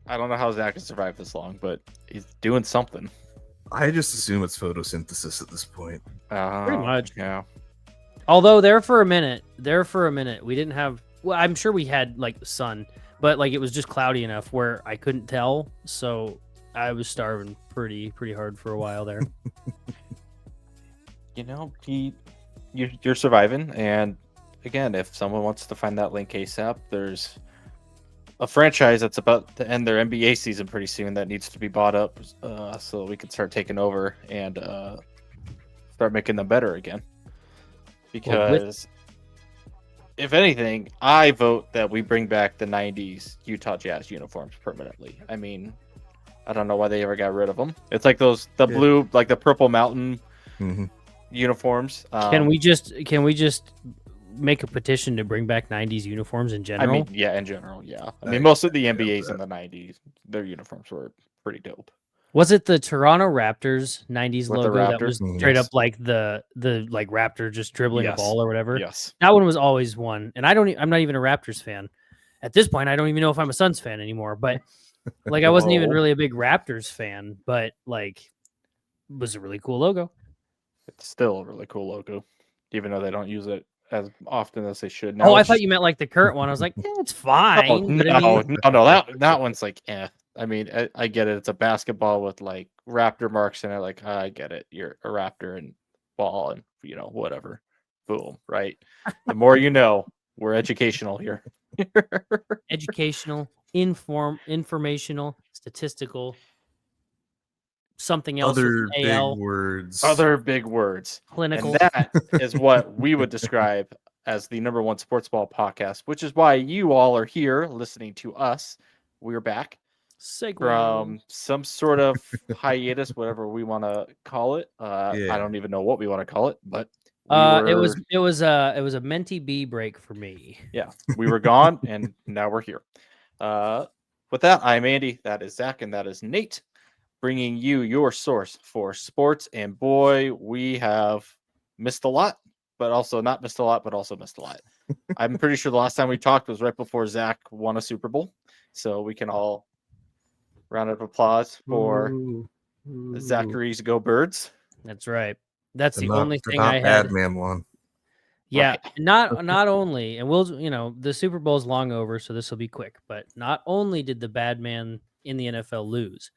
I don't know how Zach has survived this long, but he's doing something. I just assume it's photosynthesis at this point. Pretty much. Yeah. Although there for a minute, we didn't have. Well, I'm sure we had like the sun, but like it was just cloudy enough where I couldn't tell. So I was starving pretty hard for a while there. You know, you're surviving, and again, if someone wants to find that link ASAP, there's a franchise that's about to end their NBA season pretty soon that needs to be bought up, so we can start taking over and start making them better again. Because if anything, I vote that we bring back the 90s Utah Jazz uniforms permanently. I mean, I don't know why they ever got rid of them. It's like blue, like the Purple Mountain uniforms. Can we just make a petition to bring back 90s uniforms in general? I mean, yeah, in general, yeah. I mean, most of the NBAs in the 90s, their uniforms were pretty dope. Was it the Toronto Raptors 90s With logo the that was straight up like the like Raptor just dribbling a ball or whatever? Yes. That one was always one. And I'm not even a Raptors fan. At this point, I don't even know if I'm a Suns fan anymore, but like I wasn't even really a big Raptors fan, but like it was a really cool logo. It's still a really cool logo, even though they don't use it as often as they should. Now I thought you meant like the current one. I was like, it's fine. Oh, no, that one's like, I mean, I get it. It's a basketball with like Raptor marks in it. Like, I get it. You're a Raptor and ball and, whatever. Boom, right? The more you know, we're educational here. Educational, informational, statistical, something else. Other big words. Other big words. Clinical. And that is what we would describe as the number one sports ball podcast, which is why you all are here listening to us. We're back from some sort of hiatus, whatever we want to call it. I don't even know what we want to call it, but it was a Menti B break for me. Yeah, we were gone, and now we're here. With that, I'm Andy. That is Zach, and that is Nate, bringing you your source for sports. And boy, we have missed a lot, but also not missed a lot, but also missed a lot. I'm pretty sure the last time we talked was right before Zach won a Super Bowl, so we can all round of applause for Zachary's Go Birds. That's right. That's the only thing I had. Bad man won. Yeah, right. Not only, and we'll, the Super Bowl is long over, so this will be quick. But not only did the bad man in the NFL lose,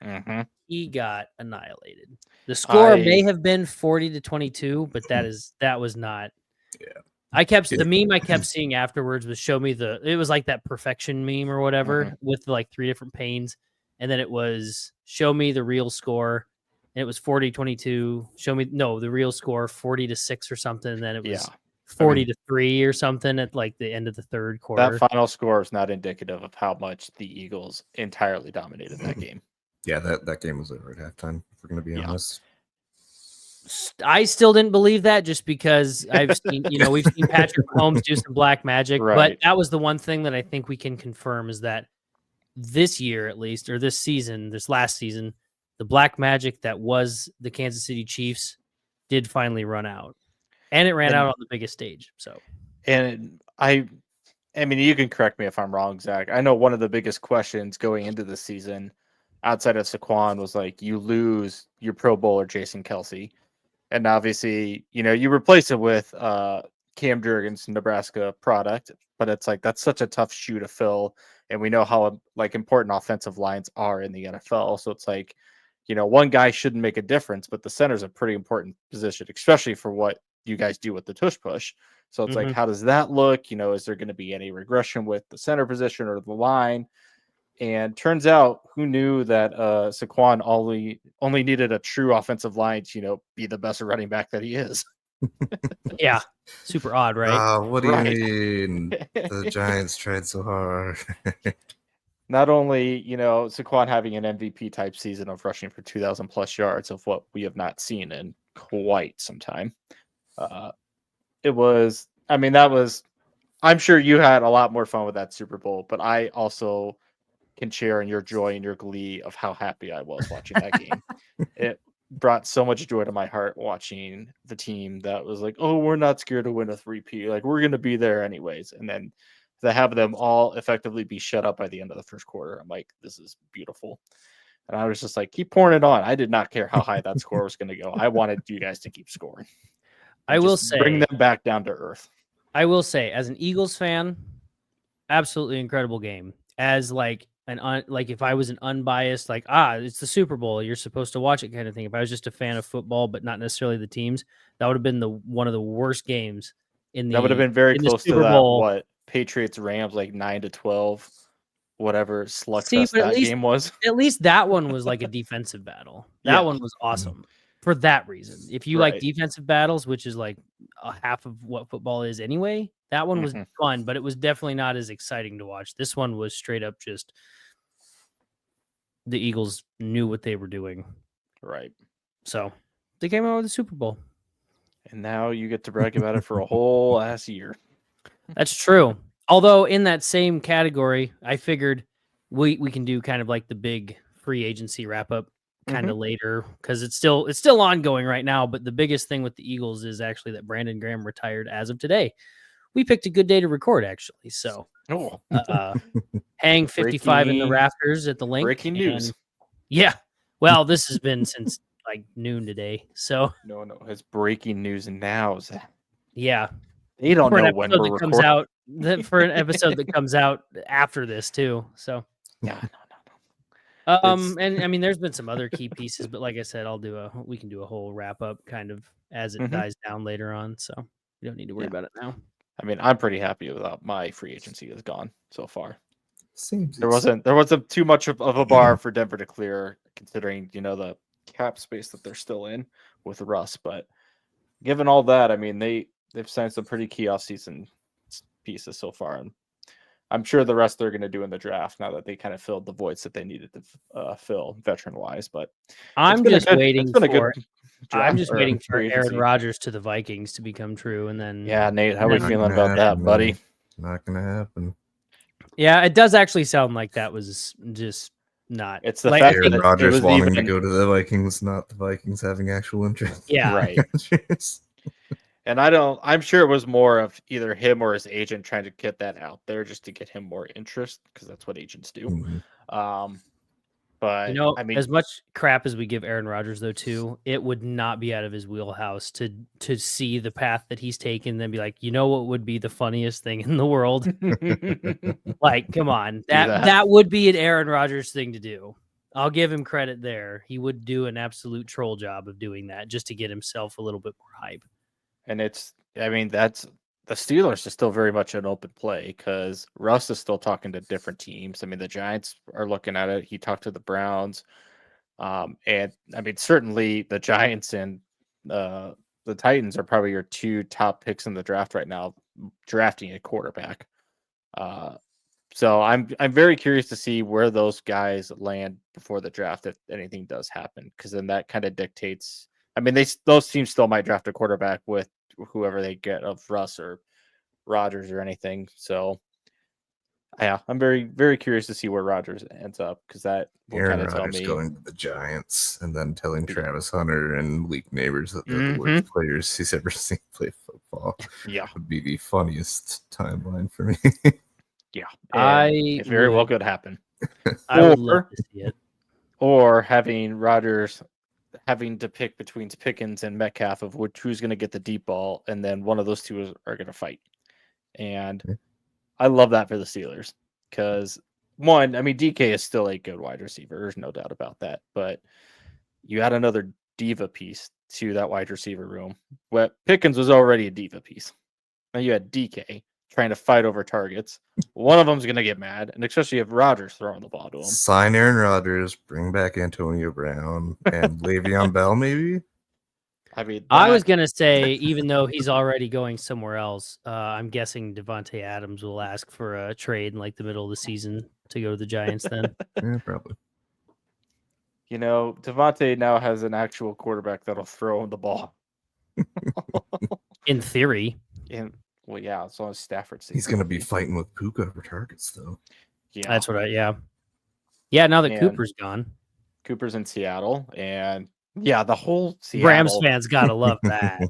he got annihilated. The score may have been 40-22, but that was not. Yeah, the meme I kept seeing afterwards was it was like that perfection meme or whatever with like 3 different panes, and then it was show me the real score. And it was 40-22. Show me the real score 40-6 or something. And then it was 40-3 or something at like the end of the third quarter. That final score is not indicative of how much the Eagles entirely dominated that game. Yeah, that game was over at halftime, if we're going to be honest. I still didn't believe that just because I've seen, we've seen Patrick Mahomes do some black magic. Right. But that was the one thing that I think we can confirm is that this year, at least, or this last season, the black magic that was the Kansas City Chiefs did finally run out, and it ran out on the biggest stage. So, and I mean, you can correct me if I'm wrong, Zach. I know one of the biggest questions going into the season, outside of Saquon, was like, you lose your Pro Bowler Jason Kelce, and obviously, you replace it with Cam Jurgens, Nebraska product, but it's like that's such a tough shoe to fill, and we know how like important offensive lines are in the NFL. So it's like, one guy shouldn't make a difference, but the center is a pretty important position, especially for what you guys do with the tush push. So it's like, how does that look? Is there going to be any regression with the center position or the line? And turns out, who knew that Saquon only needed a true offensive line to, be the best running back that he is. Yeah, super odd, right? What do you mean? The Giants tried so hard. Not only, Saquon having an MVP type season of rushing for 2,000 plus yards of what we have not seen in quite some time. I'm sure you had a lot more fun with that Super Bowl, but I also can share in your joy and your glee of how happy I was watching that game. It brought so much joy to my heart watching the team that was like, oh, we're not scared to win a 3P. Like, we're going to be there anyways. And then to have them all effectively be shut up by the end of the first quarter. I'm like, this is beautiful. And I was just like, keep pouring it on. I did not care how high that score was going to go. I wanted you guys to keep scoring. I will just bring say, them back down to earth. I will say, as an Eagles fan, absolutely incredible game. As like if I was an unbiased, like, it's the Super Bowl, you're supposed to watch it kind of thing. If I was just a fan of football, but not necessarily the teams, that would have been one of the worst games in the. That would have been very close to Super that. Bowl. What Patriots Rams, like 9-12, whatever slugfest that game was. At least that one was like a defensive battle. That one was awesome for that reason. If you like defensive battles, which is like a half of what football is anyway, that one was fun, but it was definitely not as exciting to watch. This one was straight up just the Eagles knew what they were doing. Right. So they came out with the Super Bowl. And now you get to brag about it for a whole ass year. That's true. Although in that same category, I figured we can do kind of like the big free agency wrap up kind of later because it's still ongoing right now. But the biggest thing with the Eagles is actually that Brandon Graham retired as of today. We picked a good day to record, actually. So hang 55 in the rafters at the link. Breaking news. Yeah. Well, this has been since like noon today. So no, it's breaking news now. Zach. Yeah. They don't know when we're recording. Comes out for an episode that comes out after this too. So yeah, no. And I mean, there's been some other key pieces, but like I said, we can do a whole wrap up kind of as it dies down later on. So you don't need to worry about it now. I mean, I'm pretty happy with how my free agency is gone so far. Seems there wasn't too much of a bar for Denver to clear, considering the cap space that they're still in with Russ. But given all that, I mean, they've signed some pretty key offseason pieces so far, and I'm sure the rest they're going to do in the draft now that they kind of filled the voids that they needed to fill veteran-wise. But I'm just waiting for Aaron Rodgers to the Vikings to become true, and then Nate, how are we feeling about that, buddy? Not going to happen. Yeah, it does actually sound like that was just not. It's the fact Aaron Rodgers wanting to go to the Vikings, not the Vikings having actual interest. Yeah, right. And I'm sure it was more of either him or his agent trying to get that out there just to get him more interest, because that's what agents do. But I mean, as much crap as we give Aaron Rodgers, though, too, it would not be out of his wheelhouse to see the path that he's taken and then be like, what would be the funniest thing in the world? Like, come on, that would be an Aaron Rodgers thing to do. I'll give him credit there. He would do an absolute troll job of doing that just to get himself a little bit more hype. And that's the Steelers are still very much an open play because Russ is still talking to different teams. I mean, the Giants are looking at it. He talked to the Browns. And I mean, certainly the Giants and the Titans are probably your two top picks in the draft right now, drafting a quarterback. So I'm very curious to see where those guys land before the draft, if anything does happen, because then that kind of dictates. I mean, those teams still might draft a quarterback with whoever they get of Russ or Rodgers or anything. So, yeah, I'm very, very curious to see where Rodgers ends up, because that will kind of tell me going to the Giants and then telling Travis Hunter and Malik Neighbors that they're the worst players he's ever seen play football. Yeah, would be the funniest timeline for me. Yeah, it very well could happen. I would love to see it. Or having Rodgers having to pick between Pickens and Metcalf of who's going to get the deep ball, and then one of those two are going to fight. And I love that for the Steelers because, one, I mean, DK is still a good wide receiver. There's no doubt about that. But you add another diva piece to that wide receiver room. Well, Pickens was already a diva piece. Now you had DK trying to fight over targets. One of them's going to get mad, and especially if Rodgers throwing the ball to him. Sign Aaron Rodgers, bring back Antonio Brown, and Le'Veon Bell, maybe? I mean, I was going to say, even though he's already going somewhere else, I'm guessing Devontae Adams will ask for a trade in like the middle of the season to go to the Giants then. Yeah, probably. Devontae now has an actual quarterback that'll throw him the ball. In theory. Well, yeah, as long as Stafford's. He's going to be fighting with Puka for targets, though. Yeah, that's what Yeah, now that Cooper's gone. Cooper's in Seattle, and the whole Seattle. Rams fans got to love that.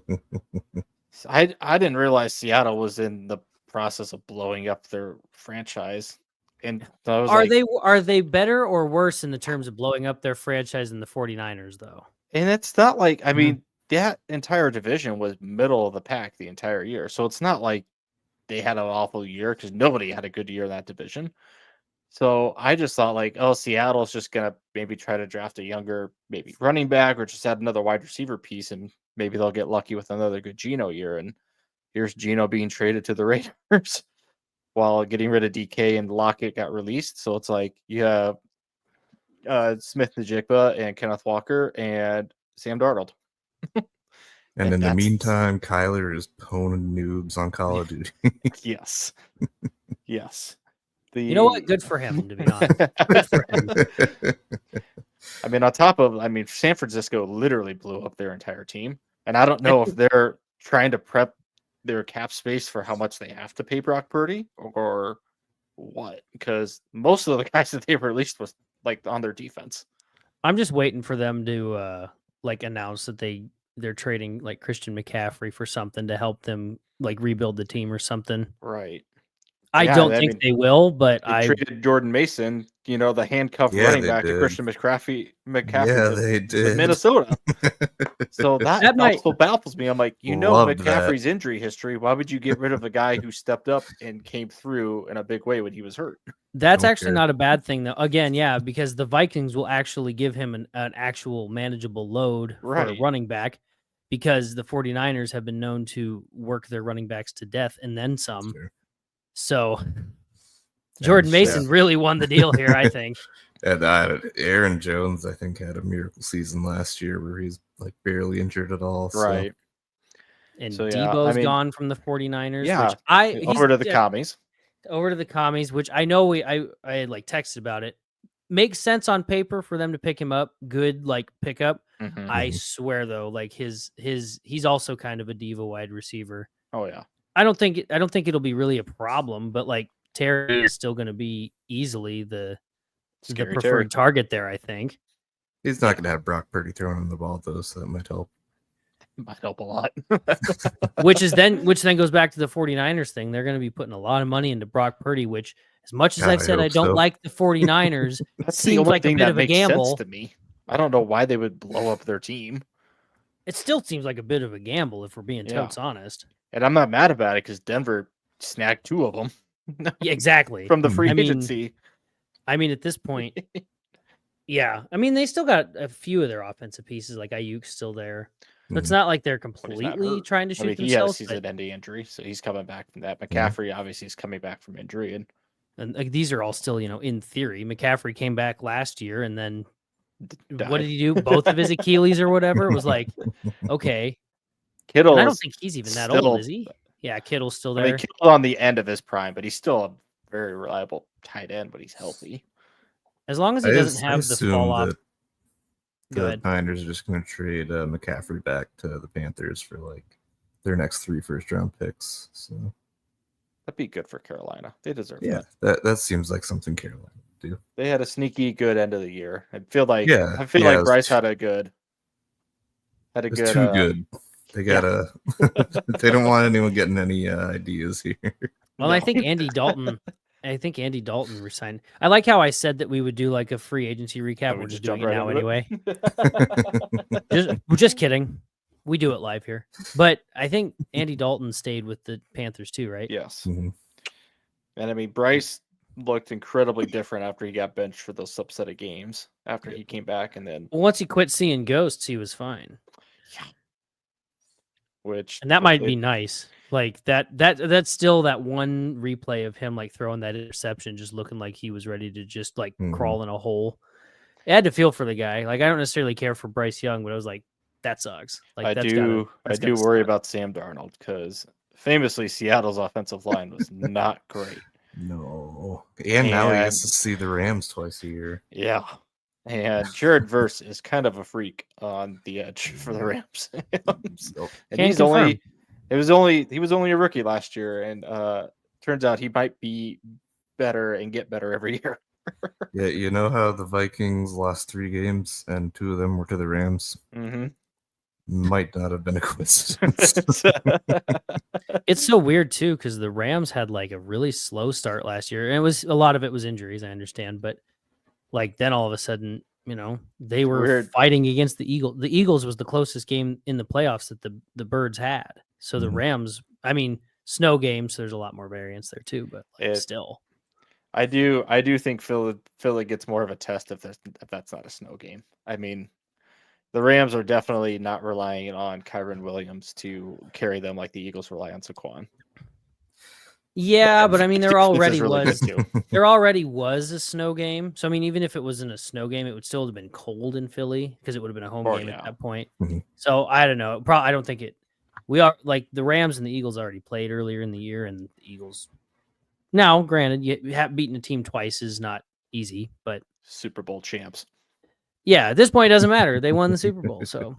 I didn't realize Seattle was in the process of blowing up their franchise. And I was Are they better or worse in the terms of blowing up their franchise than the 49ers, though? And it's not like, I mean, that entire division was middle of the pack the entire year. So it's not like they had an awful year because nobody had a good year in that division. So I just thought like, oh, Seattle's just going to maybe try to draft a younger, maybe running back or just add another wide receiver piece. And maybe they'll get lucky with another good Geno year. And here's Geno being traded to the Raiders while getting rid of DK and Lockett got released. So it's like, yeah. Smith Najigba and Kenneth Walker and Sam Darnold. And in the meantime, Kyler is poning noobs on Call of Duty. Yes. Yes. You know what? Good for him, to be honest. Good for him. I mean, on top of, San Francisco literally blew up their entire team. And I don't know if they're trying to prep their cap space for how much they have to pay Brock Purdy or what. Because most of the guys that they released was like on their defense. I'm just waiting for them to announce that they're trading like Christian McCaffrey for something to help them like rebuild the team or something. Right. I don't think they will, but I traded Jordan Mason, the handcuffed running back to Christian McCaffrey. Yeah, they did. Minnesota. So that also baffles me. I'm like, McCaffrey's injury history. Why would you get rid of a guy who stepped up and came through in a big way when he was hurt? That's actually not a bad thing, though. Again, yeah, because the Vikings will actually give him an actual manageable load for a running back, because the 49ers have been known to work their running backs to death and then some. Sure. So Jordan Mason really won the deal here, I think. And Aaron Jones, I think, had a miracle season last year where he's like barely injured at all. Right. So. And Debo's gone from the 49ers. Yeah. Which over to the commies. Over to the commies, which I know I had like texted about it. Makes sense on paper for them to pick him up. Good like pickup. Mm-hmm. I swear though, like he's also kind of a diva wide receiver. Oh yeah. I don't think it'll be really a problem, but like Terry is still going to be easily the preferred target there. I think he's not going to have Brock Purdy throwing him the ball though, so that might help. Might help a lot. which then goes back to the 49ers thing. They're going to be putting a lot of money into Brock Purdy, which, as much as I've said I don't like the 49ers, seems like a bit of a gamble to me. I don't know why they would blow up their team. It still seems like a bit of a gamble if we're being totes honest. And I'm not mad about it because Denver snagged 2 of them. Yeah, exactly. From the free agency. I mean, at this point, yeah. I mean, they still got a few of their offensive pieces, like Ayuk's still there. So it's not like they're completely trying to shoot themselves. He had a season-ending injury, so he's coming back from that. McCaffrey obviously is coming back from injury, and like, these are all still, in theory. McCaffrey came back last year, and then what did he do? Both of his Achilles or whatever. It was like, okay. Kittle. I don't think he's even that old, is he? Yeah, Kittle's still there. Kittle's on the end of his prime, but he's still a very reliable tight end. But he's healthy. As long as he doesn't have the fall off. The Niners are just going to trade McCaffrey back to the Panthers for like their next 3 first-round picks. So that'd be good for Carolina. They deserve that. That seems like something Carolina would do. They had a sneaky good end of the year. I feel like Bryce had a good. Too good. They gotta. They don't want anyone getting any ideas here. Well, I think Andy Dalton. Resigned. I like how I said that we would do like a free agency recap. We're just doing it now anyway. Just kidding. We do it live here. But I think Andy Dalton stayed with the Panthers too, right? Yes. Mm-hmm. And I mean, Bryce looked incredibly different after he got benched for those subset of games. After he came back, and then once he quit seeing ghosts, he was fine. Yeah. And that might be nice. Like that's still that one replay of him like throwing that interception, just looking like he was ready to just like crawl in a hole. I had to feel for the guy. Like, I don't necessarily care for Bryce Young, but I was like, that sucks. Like, I do worry about Sam Darnold because famously Seattle's offensive line was not great. No. And now he has to see the Rams twice a year. Yeah. And Jared Verse is kind of a freak on the edge for the Rams. And he was only a rookie last year, and turns out he might be better and get better every year. Yeah, you know how the Vikings lost 3 games and 2 of them were to the Rams? Mm-hmm. might not have been a coincidence. It's so weird too because the Rams had like a really slow start last year, and it was a lot of it was injuries, I understand, but like then all of a sudden, they were fighting against the Eagles. The Eagles was the closest game in the playoffs that the Birds had. So the Rams, snow games, so there's a lot more variance there too, but still. I do think Philly gets more of a test if that's not a snow game. I mean, the Rams are definitely not relying on Kyron Williams to carry them like the Eagles rely on Saquon. Yeah, but there already was a snow game. So even if it wasn't a snow game, it would still have been cold in Philly because it would have been a home game at that point. Mm-hmm. So I don't know. I don't think it. We are like the Rams and the Eagles already played earlier in the year, and the Eagles. Now, granted, you have beaten a team twice is not easy, but Super Bowl champs. Yeah, at this point, it doesn't matter. They won the Super Bowl, so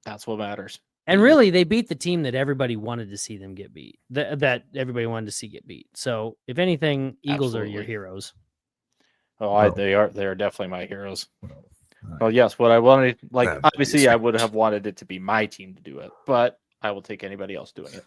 that's what matters. And really, they beat the team that everybody wanted to see them get beat. That everybody wanted to see get beat. So, if anything, Eagles are your heroes. They are definitely my heroes. Well, yes, what I wanted, obviously, I would have wanted it to be my team to do it, but I will take anybody else doing it.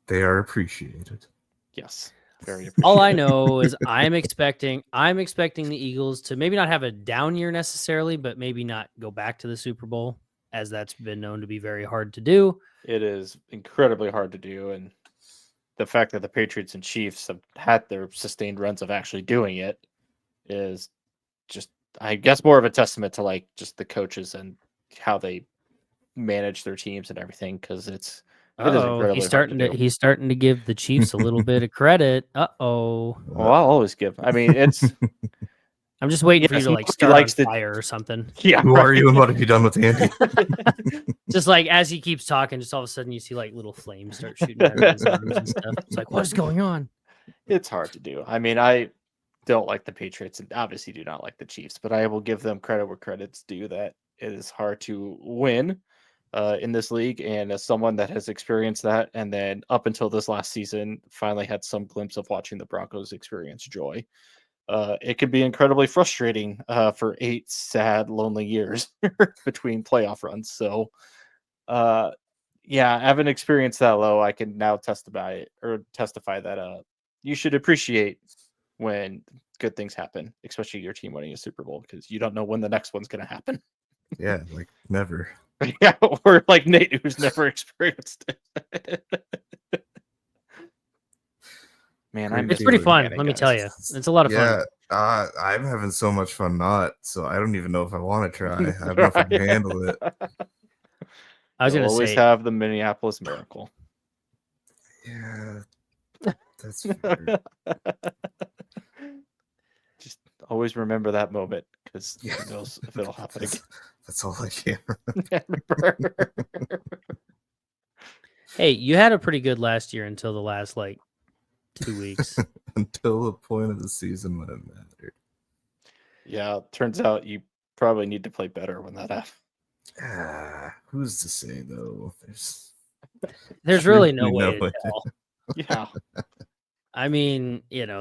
They are appreciated. Yes. Very appreciated. All I know is I'm expecting the Eagles to maybe not have a down year necessarily, but maybe not go back to the Super Bowl, as that's been known to be very hard to do. It is incredibly hard to do, and the fact that the Patriots and Chiefs have had their sustained runs of actually doing it is just, I guess, more of a testament to just the coaches and how they manage their teams and everything, because he's starting to give the Chiefs a little bit of credit. Well, I'll always give. It's. I'm just waiting for you to start on fire or something. Yeah. Who are you and what have you done with Andy? Just as he keeps talking, just all of a sudden you see little flames start shooting out of his arms and stuff. It's what is going on? It's hard to do. I don't like the Patriots and obviously do not like the Chiefs, but I will give them credit where credit's due that it is hard to win in this league. And as someone that has experienced that, and then up until this last season, finally had some glimpse of watching the Broncos experience joy. It could be incredibly frustrating for 8 sad, lonely years between playoff runs. So, having experienced that low, I can now testify that you should appreciate when good things happen, especially your team winning a Super Bowl, because you don't know when the next one's going to happen. Yeah, never. Yeah, or like Nate, who's never experienced it. Man, it's pretty fun. Let me tell you, it's a lot of fun. Yeah, I'm having so much fun not. So I don't even know if I want to try. I don't know if I can handle it. I was going to always have the Minneapolis Miracle. Yeah, that's fair. Just always remember that moment, because who knows if it'll happen again. That's all I can remember. Hey, you had a pretty good last year until the last 2 weeks. Until the point of the season when it mattered. Yeah, turns out you probably need to play better when that happens. Who's to say though? There's really no way to tell. Yeah.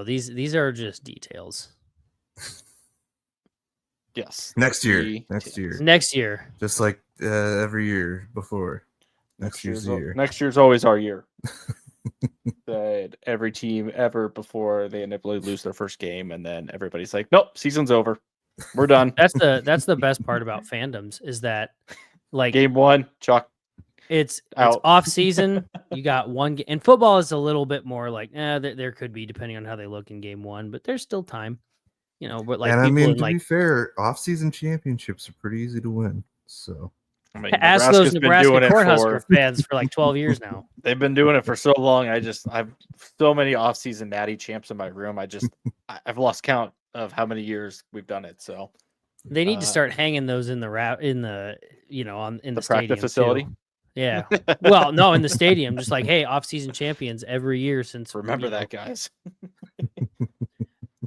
These are just details. Yes. Next year. Just like every year before. Next year's year. Next year's always our year. That every team ever before they inevitably lose their first game, and then everybody's like, "Nope, season's over. We're done." That's the best part about fandoms is that game one, chalk. It's off season. You got one game, and football is a little bit more there could be depending on how they look in game one, but there's still time. But to be fair, off-season championships are pretty easy to win. So ask those Nebraska Cornhusker fans for 12 years now. They've been doing it for so long. I've so many off-season natty champs in my room. I've lost count of how many years we've done it. So they need to start hanging those in the practice facility. Too. Yeah. Well, no, in the stadium, just hey, off-season champions every year since. Remember that, guys.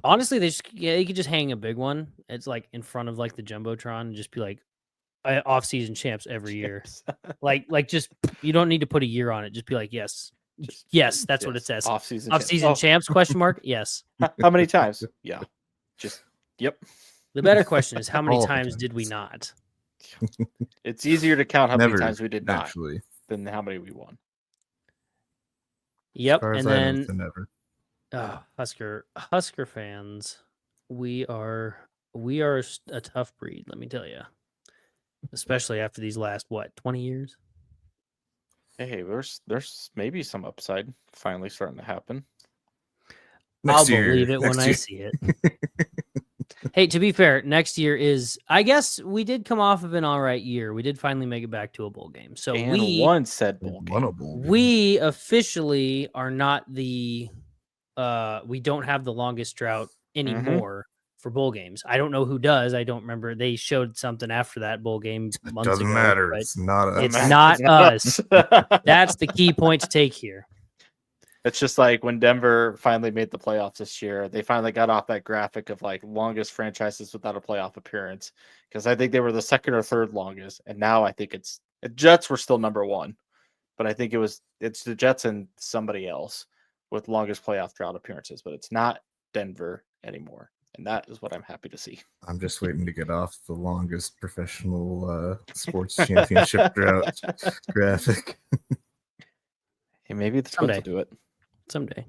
Honestly, they could just hang a big one. It's in front of the Jumbotron and just be off-season champs every year. Just you don't need to put a year on it. Just be yes. Yes, that's what it says. Off-season champs question mark? Yes. How many times? Yeah. Just yep. The better question is how many times did we not? It's easier to count how Never, many times we did not actually. than how many we won. Yep, As far as and I know, then it's a never. Husker fans, we are a tough breed, let me tell you. Especially after these last 20 years. Hey, there's maybe some upside finally starting to happen. I'll believe it when I see it. Hey, to be fair, next year is, I guess we did come off of an all right year. We did finally make it back to a bowl game. So and one said bowl game. We officially are not we don't have the longest drought anymore for bowl games. I don't know who does. I don't remember. They showed something after that bowl game months Doesn't ago. matter. It's not us. It's not us. That's the key point to take here. It's just like when Denver finally made the playoffs this year, they finally got off that graphic of like longest franchises without a playoff appearance, because I think they were the second or third longest, and now I think it's Jets were still number one, but I think it's the Jets and somebody else with longest playoff drought appearances, but it's not Denver anymore, and that is what I'm happy to see. I'm just waiting to get off the longest professional sports championship drought graphic. Hey, maybe the Twins will do it. Someday.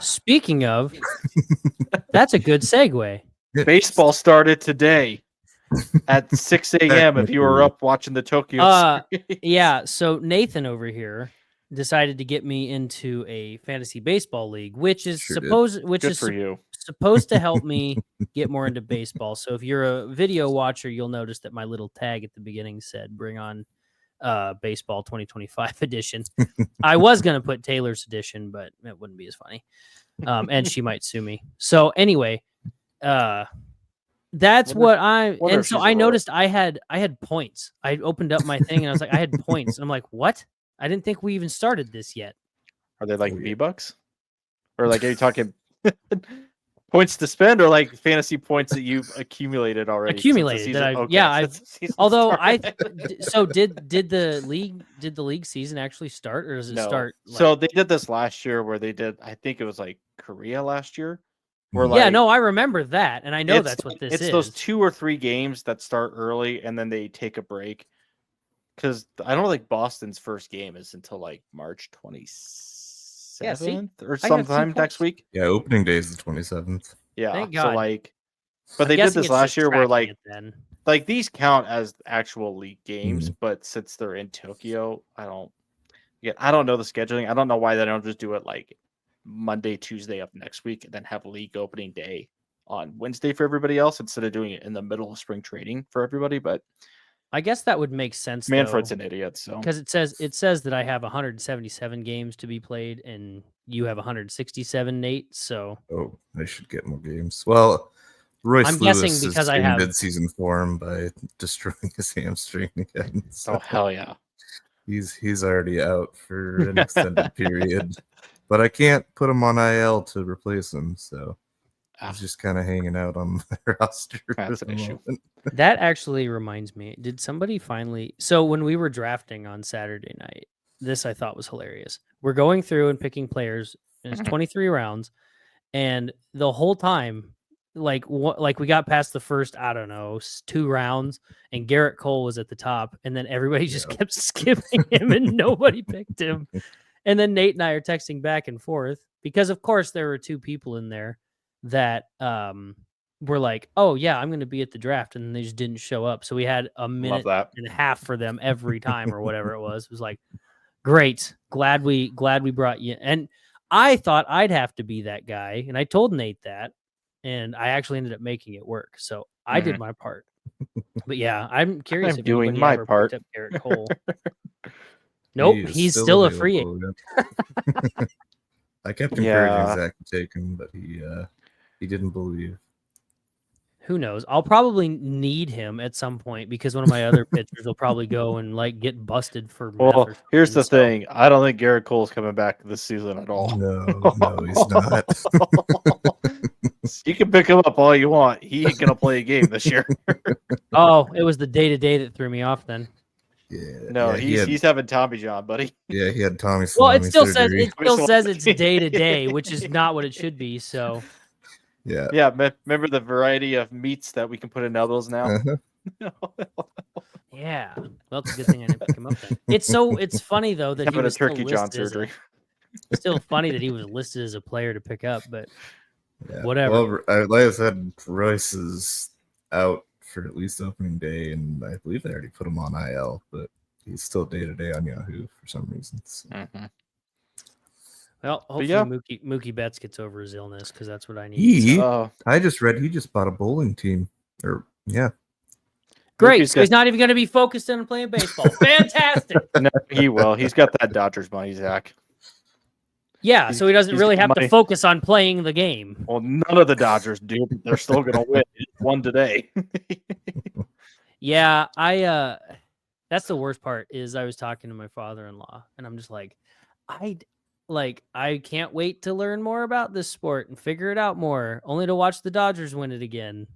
Speaking of, that's a good segue. Baseball started today at 6 a.m. if you were up watching the Tokyo series. Yeah, so Nathan over here decided to get me into a fantasy baseball league, which is supposed to help me get more into baseball. So if you're a video watcher, you'll notice that my little tag at the beginning said bring on baseball 2025 edition. I was going to put Taylor's edition, but it wouldn't be as funny. And she might sue me. So anyway, that's what I noticed I had points. I opened up my thing and I was like, I had points. And I'm like, what? I didn't think we even started this yet. Are they like V-Bucks? Or like, are you talking points to spend, or like fantasy points that you've accumulated already? Accumulated. Although did the league season actually start, or does it start? So they did this last year where they did, I think it was like Korea last year. Where I remember that, and I know that's what this is. It's those 2 or 3 games that start early and then they take a break. Because I don't think Boston's first game is until like March 27th or sometime next week. Yeah, opening day is the 27th. Yeah, thank God. So they did this last year where like these count as actual league games, but since they're in Tokyo, I don't know the scheduling. I don't know why they don't just do it like Monday, Tuesday of next week, and then have league opening day on Wednesday for everybody else instead of doing it in the middle of spring training for everybody. But I guess that would make sense. Manfred's an idiot, so because it says that I have 177 games to be played, and you have 167, Nate. So I should get more games. Well, Royce I'm Lewis guessing because is I have mid-season form by destroying his hamstring again. So oh hell yeah, he's already out for an extended period, but I can't put him on IL to replace him. So he's just kind of hanging out on my roster. That's an issue. That actually reminds me. Did somebody finally? So when we were drafting on Saturday night, this I thought was hilarious. We're going through and picking players, and it's 23 rounds, and the whole time, like we got past the first, I don't know, 2 rounds, and Garrett Cole was at the top, and then everybody just kept skipping him, and nobody picked him. And then Nate and I are texting back and forth because, of course, there were 2 people in there that were like, oh yeah, I'm going to be at the draft, and they just didn't show up. So we had a minute and a half for them every time or whatever it was. It was like, great. Glad we brought you. And I thought I'd have to be that guy. And I told Nate that, and I actually ended up making it work. So I did my part. But yeah, I'm curious if doing my part. Picked up Garrett Cole. Nope, he's still a free agent. I kept encouraging Zach to take him, but he didn't believe. Who knows? I'll probably need him at some point because one of my other pitchers will probably go and like get busted for. Well, here's the thing. I don't think Garrett Cole's coming back this season at all. No, he's not. You can pick him up all you want. He ain't gonna play a game this year. Oh, it was the day-to-day that threw me off then. Yeah. No, he's having Tommy John, buddy. Yeah, he had Tommy. Well, it still says it's day-to-day, which is not what it should be. So. Yeah. Yeah. Remember the variety of meats that we can put in elbows now? Uh-huh. Yeah. Well, it's a good thing I didn't pick him up then. It's funny though that he Having a was still turkey John listed as surgery. still funny that he was listed as a player to pick up, but Yeah. whatever. Well, like I said, Royce is out for at least opening day, and I believe they already put him on IL, but he's still day-to-day on Yahoo for some reason. So. Mm-hmm. Well, hopefully yeah. Mookie Betts gets over his illness because that's what I need. I just read he just bought a bowling team. Yeah. Great. So he's not even going to be focused on playing baseball. Fantastic. No, he will. He's got that Dodgers money, Zach. Yeah, so he doesn't really have to focus on playing the game. Well, none of the Dodgers do. But they're still going to win. One today. Yeah, that's the worst part is I was talking to my father-in-law, and I'm just like, I can't wait to learn more about this sport and figure it out more, only to watch the Dodgers win it again.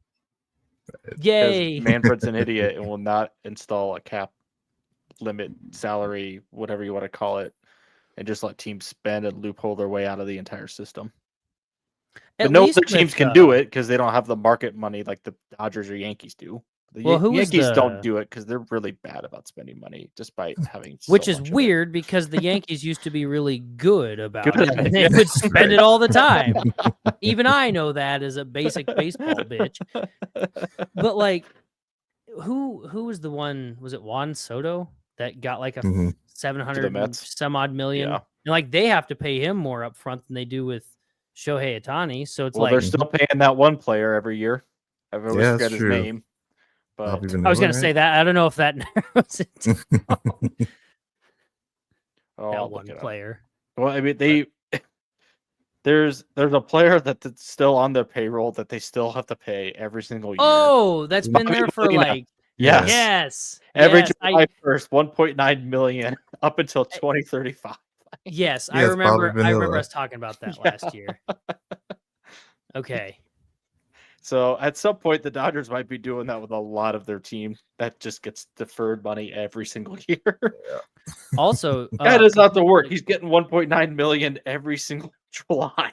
Yay! Manfred's an idiot and will not install a cap limit, salary, whatever you want to call it, and just let teams spend and loophole their way out of the entire system. But no other teams can do it because they don't have the market money like the Dodgers or Yankees do. The Yankees don't do it because they're really bad about spending money, despite having. Which is weird because the Yankees used to be really good about it. And they would spend it all the time. Even I know that as a basic baseball bitch. But like, who was the one? Was it Juan Soto that got like a 700 some odd million? Yeah. And like they have to pay him more up front than they do with Shohei Ohtani. So it's they're still paying that one player every year. I've always forget his name. But I was going to say that. I don't know if that narrows it down. That one player. Well, I mean, there's a player that's still on their payroll that they still have to pay every single year. Oh, that's been there for like yes. Every July 1st, 1.9 million up until 2035. Yes, I remember us talking about that last year. Okay. So at some point, the Dodgers might be doing that with a lot of their team. That just gets deferred money every single year. Yeah. Also, that is not the word. He's getting 1.9 million every single July.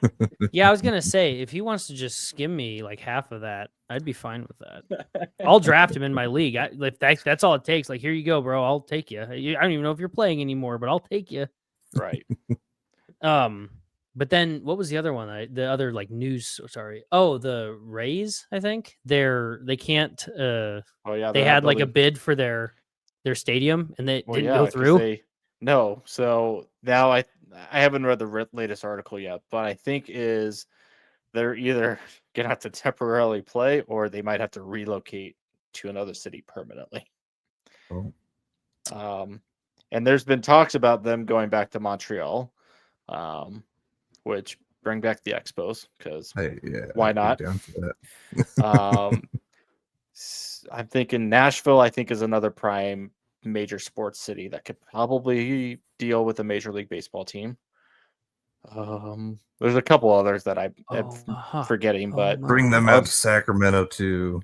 Yeah, I was gonna say if he wants to just skim me like half of that, I'd be fine with that. I'll draft him in my league. If that's all it takes. Like, here you go, bro. I'll take you. I don't even know if you're playing anymore, but I'll take you. Right. But then what was the other one? The other like news. Sorry. Oh, the Rays. I think they can't. They had like a bid for their stadium and they didn't go through. No. So now I haven't read the latest article yet, but I think they're either gonna have to temporarily play or they might have to relocate to another city permanently. Oh. And there's been talks about them going back to Montreal. Which bring back the Expos because why not? Down for that. I'm thinking Nashville. I think is another prime major sports city that could probably deal with a Major League Baseball team. There's a couple others that I'm forgetting, but bring them out to Sacramento too.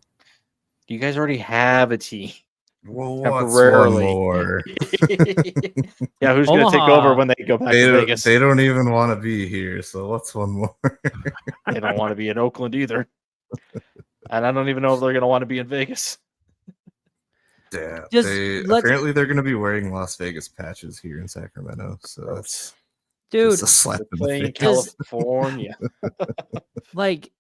You guys already have a team. Well, what's one more? Yeah, who's going to take over when they go back to Vegas? They don't even want to be here, so what's one more? They don't want to be in Oakland either. And I don't even know if they're going to want to be in Vegas. Yeah, apparently they're going to be wearing Las Vegas patches here in Sacramento, so that's dude, a slap in the face. California. Like,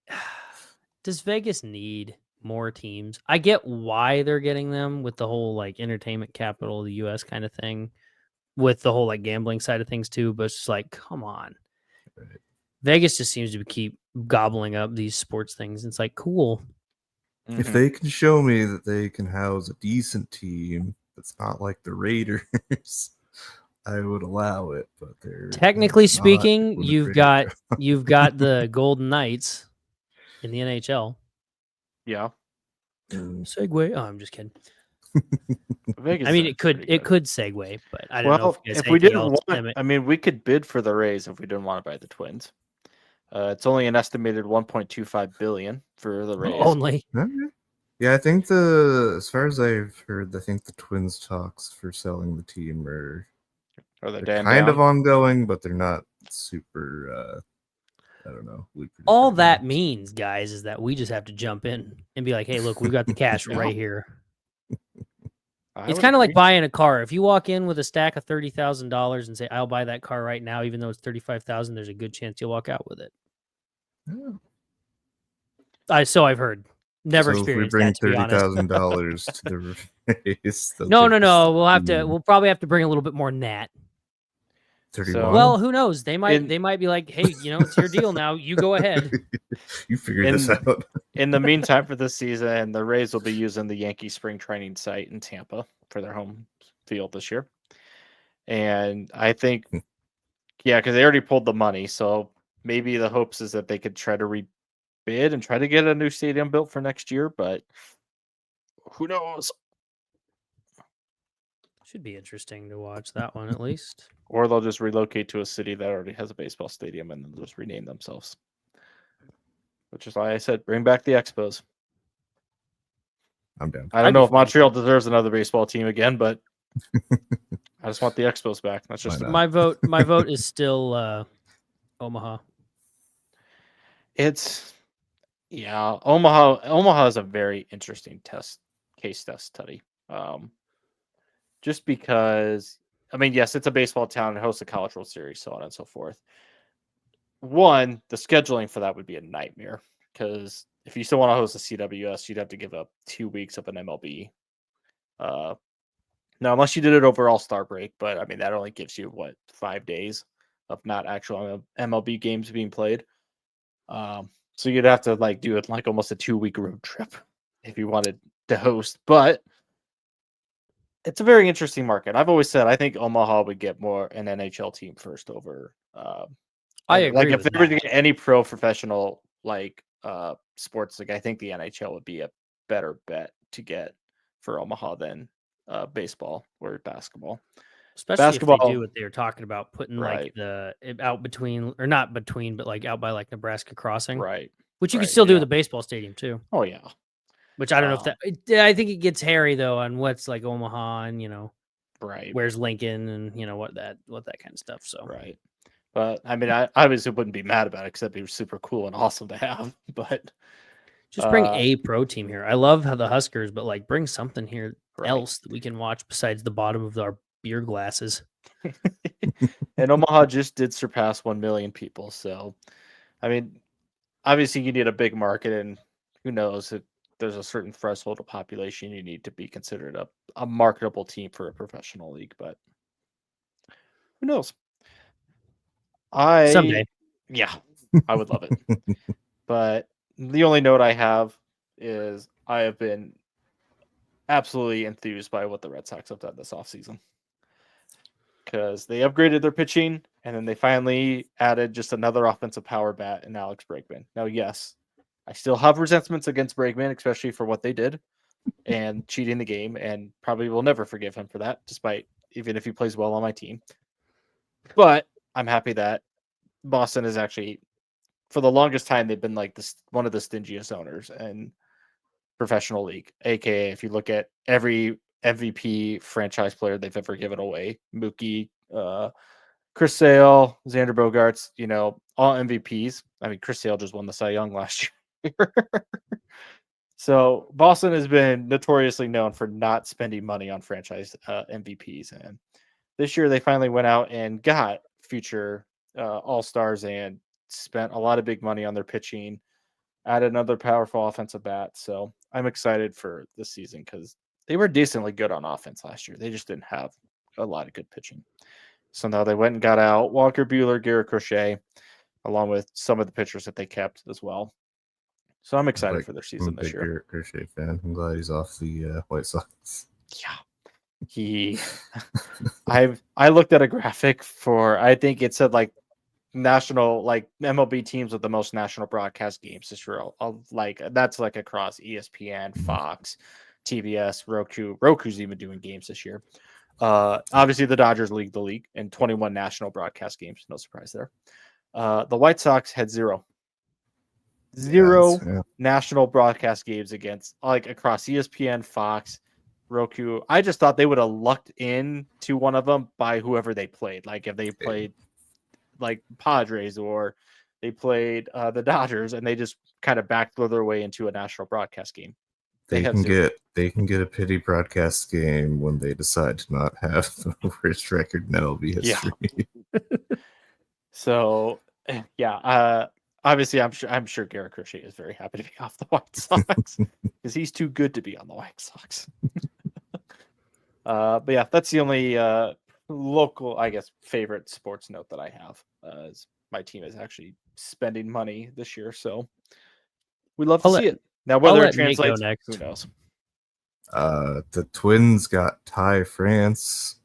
does Vegas need more teams? I get why they're getting them with the whole like entertainment capital of the US kind of thing, with the whole like gambling side of things too, but it's just like, come on. Right. Vegas just seems to keep gobbling up these sports things. It's like, cool. If they can show me that they can house a decent team that's not like the Raiders, I would allow it, but they're technically speaking, you've got the Golden Knights in the NHL. Yeah. Segue. Oh, I'm just kidding. Vegas, I mean, it could segue, but I don't know if we didn't want. I mean, we could bid for the Rays if we didn't want to buy the Twins. It's only an estimated 1.25 billion for the Rays. Only. Yeah, I think as far as I've heard, I think the Twins talks for selling the team are kind of ongoing, but they're not super. I don't know. All that means, guys, is that we just have to jump in and be like, "Hey, look, we've got the cash right here." It's kind of like buying a car. If you walk in with a stack of $30,000 and say, "I'll buy that car right now," even though it's $35,000, there's a good chance you'll walk out with it. Yeah. So I've heard. Never experienced that. To be honest, $30,000 to the race. No. We'll probably have to bring a little bit more than that. 31. Well, who knows? They might be like, "Hey, it's your deal now. You go ahead. You figure this out." In the meantime, for this season, the Rays will be using the Yankee spring training site in Tampa for their home field this year. And I think, because they already pulled the money, so maybe the hopes is that they could try to rebid and try to get a new stadium built for next year, but who knows? Should be interesting to watch that one at least. Or they'll just relocate to a city that already has a baseball stadium and then just rename themselves. Which is why I said bring back the Expos. I'm down. I don't know if Montreal deserves another baseball team again, but I just want the Expos back. That's just my vote. My vote is still Omaha. Omaha is a very interesting case study. Just because, yes, it's a baseball town and hosts a College World Series, so on and so forth. One, the scheduling for that would be a nightmare because if you still want to host a CWS, you'd have to give up 2 weeks of an MLB. Now, unless you did it over All Star break, but that only gives you 5 days of not actual MLB games being played. So you'd have to do it like almost a 2-week road trip if you wanted to host. But it's a very interesting market. I've always said I think Omaha would get more an NHL team first over. I agree. If they were to get any professional sports, I think the NHL would be a better bet to get for Omaha than baseball or basketball. Especially if they do what they were talking about, putting the out between, or not between, but out by Nebraska Crossing, right? Which you can still do with a baseball stadium too. Oh yeah. Which I don't know if that. I think it gets hairy though on what's Omaha and right, where's Lincoln and what that kind of stuff. So right. But I obviously wouldn't be mad about it because that'd be super cool and awesome to have. But just bring a pro team here. I love how the Huskers, but bring something here else that we can watch besides the bottom of our beer glasses. And Omaha just did surpass 1 million people. So, obviously you need a big market, and who knows if there's a certain threshold of population you need to be considered a marketable team for a professional league. But who knows? Someday. Yeah, I would love it. But the only note I have is I have been absolutely enthused by what the Red Sox have done this offseason. Because they upgraded their pitching, and then they finally added just another offensive power bat in Alex Bregman. Now, yes, I still have resentments against Bregman, especially for what they did and cheating the game, and probably will never forgive him for that, even if he plays well on my team. But I'm happy that Boston is actually, for the longest time, they've been one of the stingiest owners in professional league. AKA, if you look at every MVP franchise player they've ever given away, Mookie, Chris Sale, Xander Bogaerts, all MVPs. Chris Sale just won the Cy Young last year. So Boston has been notoriously known for not spending money on franchise MVPs. And this year they finally went out and got future All-Stars and spent a lot of big money on their pitching, added another powerful offensive bat. So I'm excited for this season because they were decently good on offense last year. They just didn't have a lot of good pitching. So now they went and got out Walker Buehler, Garrett Crochet, along with some of the pitchers that they kept as well. So I'm excited for their season this year. I'm a big Garrett Crochet fan. I'm glad he's off the White Sox. Yeah. I looked at a graphic for, I think it said national, MLB teams with the most national broadcast games this year. That's across ESPN, Fox, TBS, Roku. Roku's even doing games this year. Obviously the Dodgers lead the league in 21 national broadcast games. No surprise there. The White Sox had zero national broadcast games against across ESPN, Fox, Roku. I just thought they would have lucked in to one of them by whoever they played. If they played Padres or they played the Dodgers, and they just kind of backed their way into a national broadcast game. They can get a pity broadcast game when they decide to not have the worst record in MLB history. Yeah. So, obviously, I'm sure Garrett Crochet is very happy to be off the White Sox because he's too good to be on the White Sox. But yeah, that's the only local, I guess, favorite sports note that I have. Is my team is actually spending money this year, so we love to see it. Now, whether it translates, who knows? The Twins got Ty France.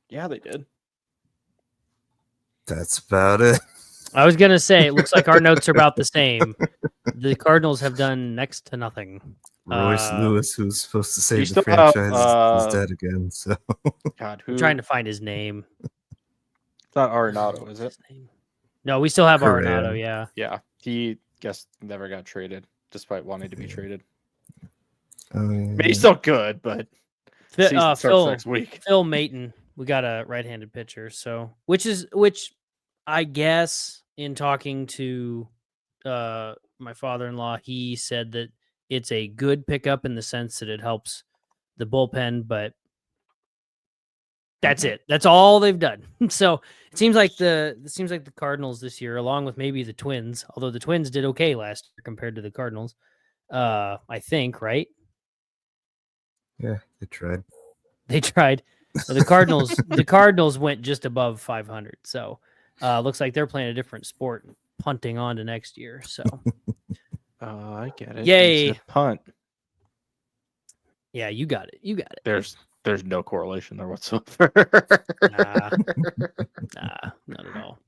Yeah, they did. That's about it. I was gonna say it looks like our notes are about the same. The Cardinals have done next to nothing. Royce Lewis, who's supposed to save the franchise, is dead again. So, God, I'm trying to find his name. It's not Arenado, is it? No, we still have Arenado. Yeah, yeah. He never got traded, despite wanting to be traded. I mean, he's still good, but season starts next week. Phil Maton, we got a right-handed pitcher, so which I guess in talking to my father-in-law, he said that it's a good pickup in the sense that it helps the bullpen, but that's it. That's all they've done. So it seems like the Cardinals this year, along with maybe the Twins, although the Twins did okay last year compared to the Cardinals, I think, right? Yeah, they tried. The Cardinals went just above 500. So looks like they're playing a different sport, punting on to next year. So I get it. Yay. Punt. Yeah, you got it. There's no correlation there whatsoever. Nah, not at all.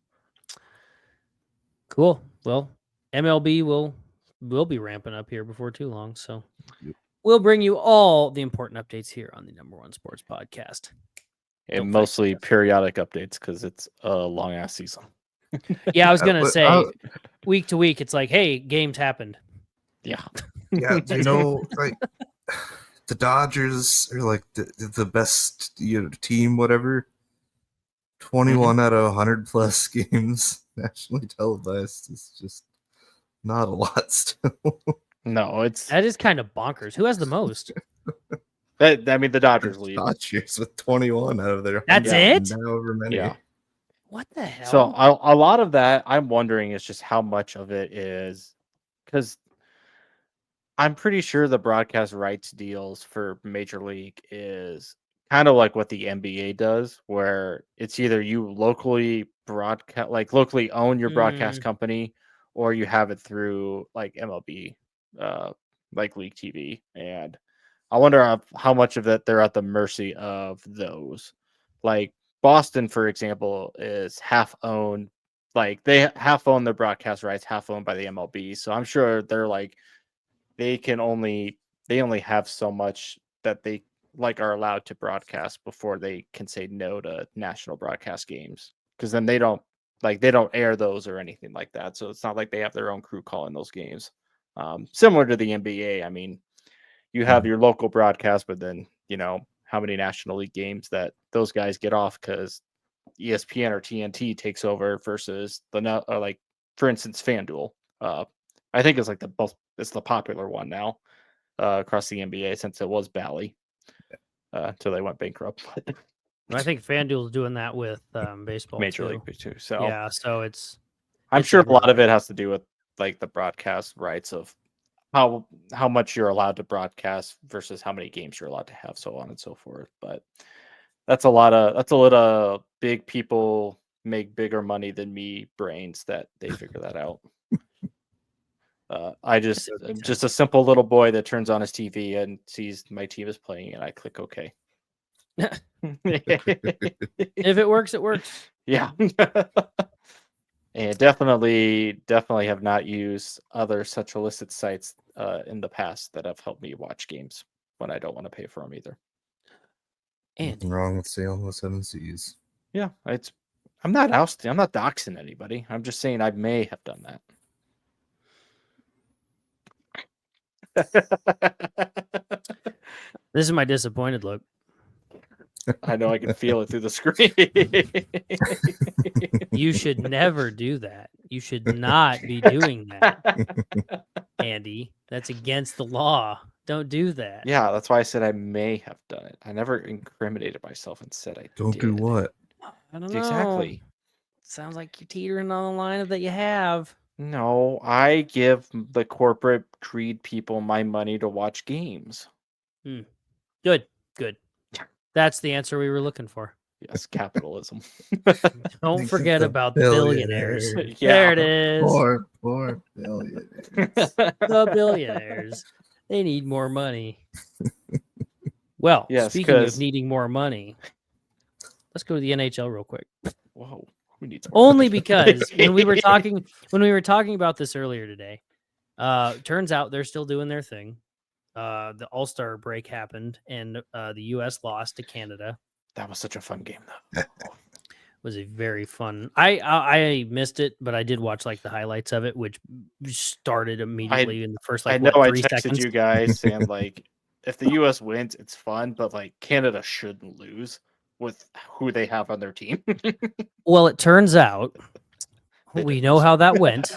Cool. Well, MLB will be ramping up here before too long, so we'll bring you all the important updates here on the number one sports podcast. And mostly periodic updates because it's a long ass season. Yeah, I was gonna say week to week, it's like, hey, games happened. Yeah. Yeah, like the Dodgers are like the best team, whatever. 21 out of 100 plus games nationally televised is just not a lot still. No, that is kind of bonkers. Who has the most? The Dodgers lead. Dodgers with 21 out of their. That's it. However many. Yeah. What the hell? So a lot of that, I'm wondering, is just how much of it is because I'm pretty sure the broadcast rights deals for Major League is kind of like what the NBA does, where it's either you locally own your broadcast company, or you have it through like MLB, like League TV. And I wonder how much of that they're at the mercy of those. Like Boston, for example, is half owned. Like they half own their broadcast rights, half owned by the MLB. So I'm sure they're like, they only have so much that they are allowed to broadcast before they can say no to national broadcast games. Because then they don't air those or anything like that. So it's not like they have their own crew calling those games. Similar to the NBA. I mean, you have your local broadcast, but then, how many National League games that those guys get off because ESPN or TNT takes over versus for instance, FanDuel. I think it's it's the popular one now across the NBA since it was Bally until they went bankrupt. I think FanDuel's doing that with baseball, Major League too. So yeah, so I'm sure a lot of it has to do with like the broadcast rights of how much you're allowed to broadcast versus how many games you're allowed to have, so on and so forth. But that's a lot of big people make bigger money than me brains that they figure that out. I'm just a simple little boy that turns on his TV and sees my team is playing, and I click OK. If it works, it works. Yeah. And definitely have not used other such illicit sites in the past that have helped me watch games when I don't want to pay for them either. Nothing wrong with sailing the 7 seas. Yeah, I'm not ousting. I'm not doxing anybody. I'm just saying I may have done that. This is my disappointed look. I know I can feel it through the screen. You should never do that. You should not be doing that, Andy. That's against the law. Don't do that. Yeah, that's why I said I may have done it. I never incriminated myself and said I Don't did. do what? I don't know. Exactly. Sounds like you're teetering on the line that you have. No, I give the corporate greed people my money to watch games. Good. That's the answer we were looking for. Yes, capitalism. Don't forget about the billionaires. Yeah. There it is. Poor billionaires. The billionaires. They need more money. Well, Yes, speaking of needing more money, let's go to the NHL real quick. Whoa, who needs more Only money? because when we were talking about this earlier today, turns out they're still doing their thing. The All Star break happened, and the U.S. lost to Canada. That was such a fun game, though. Was a very fun. I missed it, but I did watch like the highlights of it, which started immediately in the first like I know 3 I texted seconds. you guys saying like, if the U.S. wins, it's fun, but like Canada shouldn't lose with who they have on their team. Well, it turns out we know how that went,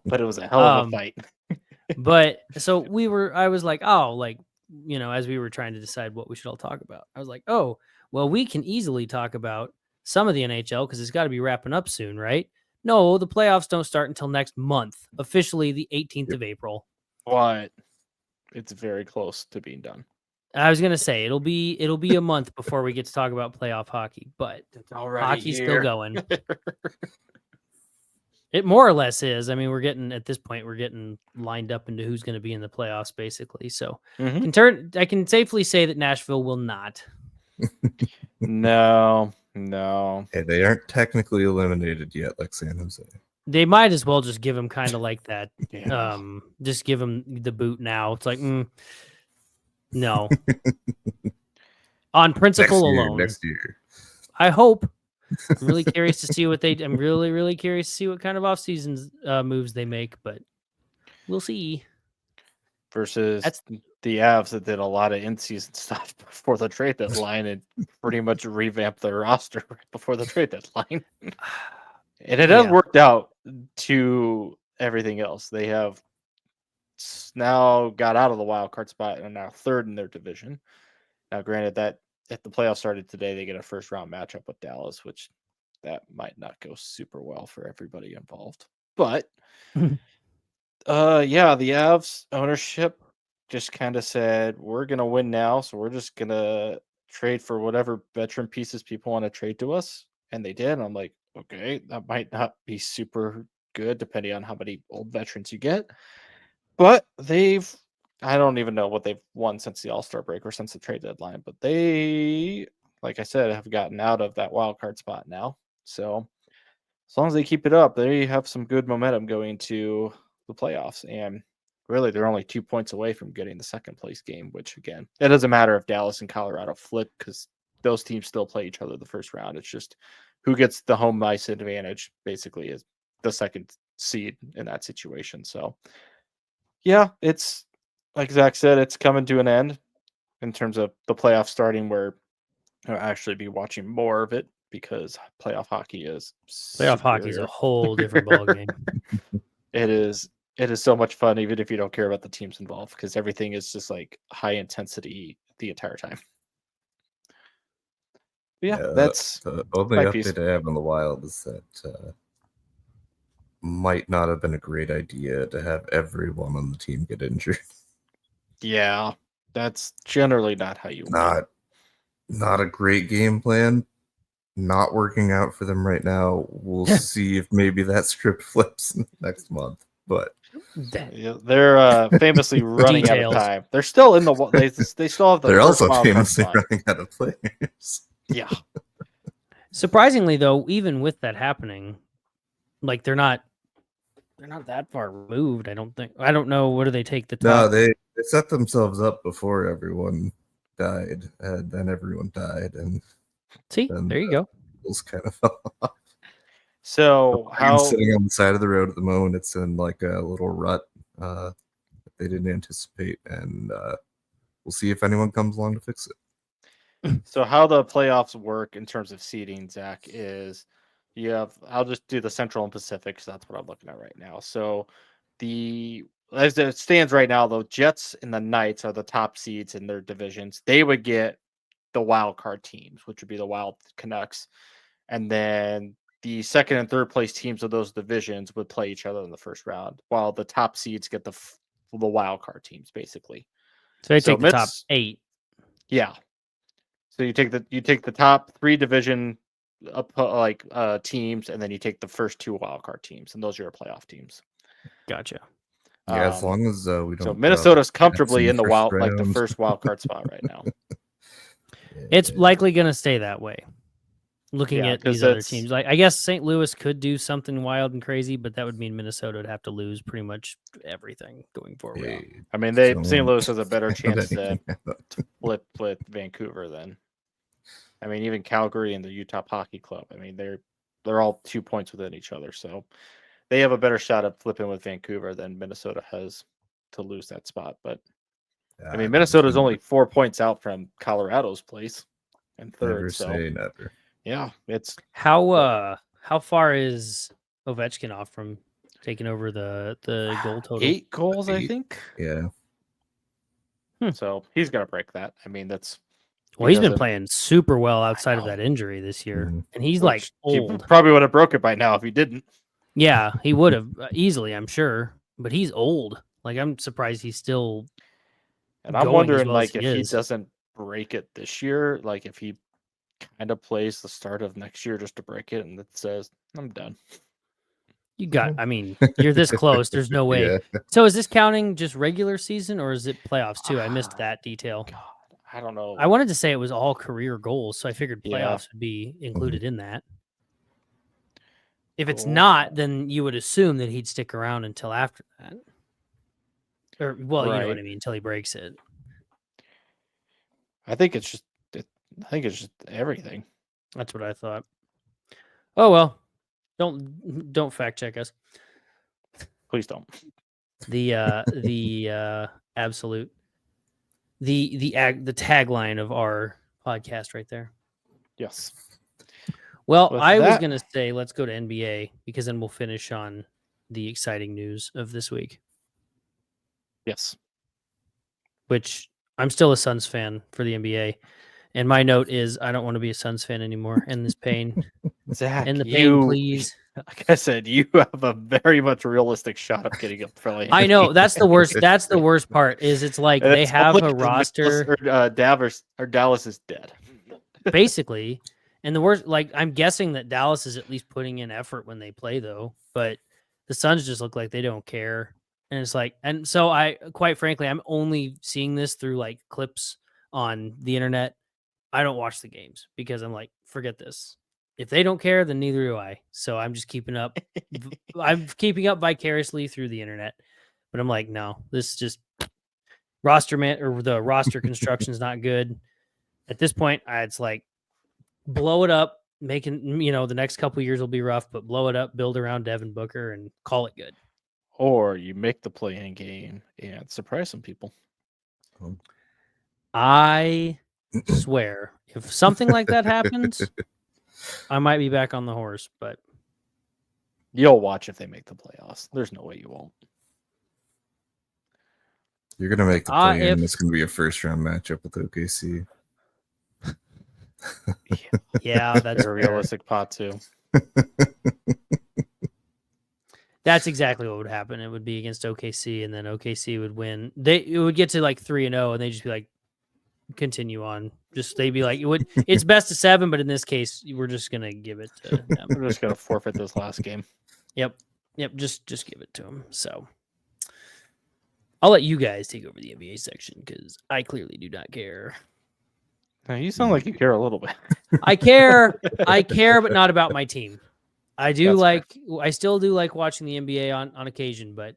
but it was a hell of a fight. But so I was like, oh, like, you know, as we were trying to decide what we should all talk about, I was like, oh, well, we can easily talk about some of the NHL because it's got to be wrapping up soon, right? No, the playoffs don't start until next month, officially the 18th of April. But it's very close to being done. I was gonna say it'll be a month before we get to talk about playoff hockey, but hockey's still going. It more or less is. I mean, at this point, we're getting lined up into who's going to be in the playoffs, basically. So I can safely say that Nashville will not. No. Hey, they aren't technically eliminated yet, like San Jose. They might as well just give them kind of like that. Just give them the boot now. It's like, no. On principle alone. Next year. I hope. I'm really curious to see I'm really, really curious to see what kind of offseason moves they make, but we'll see. Versus the Avs that did a lot of in-season stuff before the trade deadline and pretty much revamped their roster before the trade deadline. And it has worked out to everything else. They have now got out of the wild card spot and are now third in their division. Now, granted that if the playoffs started today, they get a first round matchup with Dallas, which that might not go super well for everybody involved. But the Avs ownership just kind of said, we're going to win now, so we're just going to trade for whatever veteran pieces people want to trade to us. And they did. And I'm like, okay, that might not be super good depending on how many old veterans you get. But I don't even know what they've won since the All Star break or since the trade deadline. But they, like I said, have gotten out of that wild card spot now. So as long as they keep it up, they have some good momentum going to the playoffs. And really, they're only 2 points away from getting the second place game, which, again, it doesn't matter if Dallas and Colorado flip because those teams still play each other the first round. It's just who gets the home ice advantage, basically, is the second seed in that situation. So, yeah, it's like Zach said, it's coming to an end in terms of the playoffs starting where I'll actually be watching more of it because playoff hockey is hockey is a whole different ballgame. It is so much fun, even if you don't care about the teams involved, because everything is just like high intensity the entire time. But that's the only update I have on the Wild is that might not have been a great idea to have everyone on the team get injured. Yeah, that's generally not how you win. Not a great game plan. Not working out for them right now. We'll see if maybe that script flips next month. But they're famously running out of time. They're still in the. They still have the. They're also famously running out of players. Yeah. Surprisingly, though, even with that happening, like they're not that far removed. I don't think. I don't know. What do they take the top? No, they set themselves up before everyone died, and then everyone died, and see, there you go. It kind of fell off. So how sitting on the side of the road at the moment, it's in like a little rut that they didn't anticipate, and we'll see if anyone comes along to fix it. So how the playoffs work in terms of seeding, Zach, is I'll just do the Central and Pacific because that's what I'm looking at right now. So the as it stands right now, though, Jets and the Knights are the top seeds in their divisions. They would get the wild card teams, which would be the Wild Canucks, and then the second and third place teams of those divisions would play each other in the first round, while the top seeds get the wild card teams, basically. So they take the top 8. Yeah. So you take the top 3 division teams, and then you take the first 2 wild card teams, and those are your playoff teams. Gotcha. Yeah, as long as we don't. So Minnesota's comfortably in the the first wild card spot right now. It's likely going to stay that way. Looking at these other teams, like I guess St. Louis could do something wild and crazy, but that would mean Minnesota would have to lose pretty much everything going forward. Yeah. I mean, St. Louis has a better chance to flip with Vancouver than. I mean, even Calgary and the Utah Hockey Club. I mean, they're all 2 points within each other, so they have a better shot at flipping with Vancouver than Minnesota has to lose that spot. But I mean, Minnesota's only 4 points out from Colorado's place and third. Never say never. Yeah, it's how far is Ovechkin off from taking over the goal total? 8 goals, I think. Yeah. So he's gonna break that. I mean, that's he's been playing super well outside of that injury this year, and he's like old. He probably would have broke it by now if he didn't. Yeah, he would have easily, I'm sure. But he's old. Like I'm surprised he's still. And I'm wondering, like, if he doesn't break it this year, like if he kind of plays the start of next year just to break it, and it says, "I'm done." I mean, you're this close. There's no way. Yeah. So is this counting just regular season or is it playoffs too? I missed that detail. God, I don't know. I wanted to say it was all career goals, so I figured playoffs would be included in that. If it's not, then you would assume that he'd stick around until after that. Or, well, you know what I mean, until he breaks it. I think it's just everything. That's what I thought. Oh well, don't fact check us. Please don't. The absolute the tagline of our podcast right there. Yes. Well, I was gonna say let's go to NBA because then we'll finish on the exciting news of this week. Yes. Which I'm still a Suns fan for the NBA. And my note is I don't want to be a Suns fan anymore in this pain. Zach, in the pain, please. Like I said, you have a very much realistic shot of getting up for like. I know that's the worst. That's the worst part. Is it's like they have a roster. Dallas is dead. Basically, and the worst. Like I'm guessing that Dallas is at least putting in effort when they play, though. But the Suns just look like they don't care. And it's like, and so quite frankly, I'm only seeing this through like clips on the internet. I don't watch the games because I'm like, forget this. If they don't care, then neither do I. So I'm just keeping up. I'm keeping up vicariously through the internet. But I'm like, no, this just the roster construction is not good. At this point, it's like blow it up, making, the next couple of years will be rough, but blow it up, build around Devin Booker and call it good. Or you make the play-in game and surprise some people. I swear, if something like that happens, I might be back on the horse, but you'll watch if they make the playoffs. There's no way you won't. You're going to make the play-in, and it's going to be a first-round matchup with OKC. Yeah, that's a realistic pot, too. That's exactly what would happen. It would be against OKC, and then OKC would win. It would get to like 3-0, and they'd just be like, continue on. They'd be like, it's best of 7, but in this case, we're just gonna give it to them. We're just gonna forfeit this last game. Yep. Just give it to them. So I'll let you guys take over the NBA section because I clearly do not care. Now, you sound like you care a little bit. I care, but not about my team. I still do like watching the NBA on occasion, but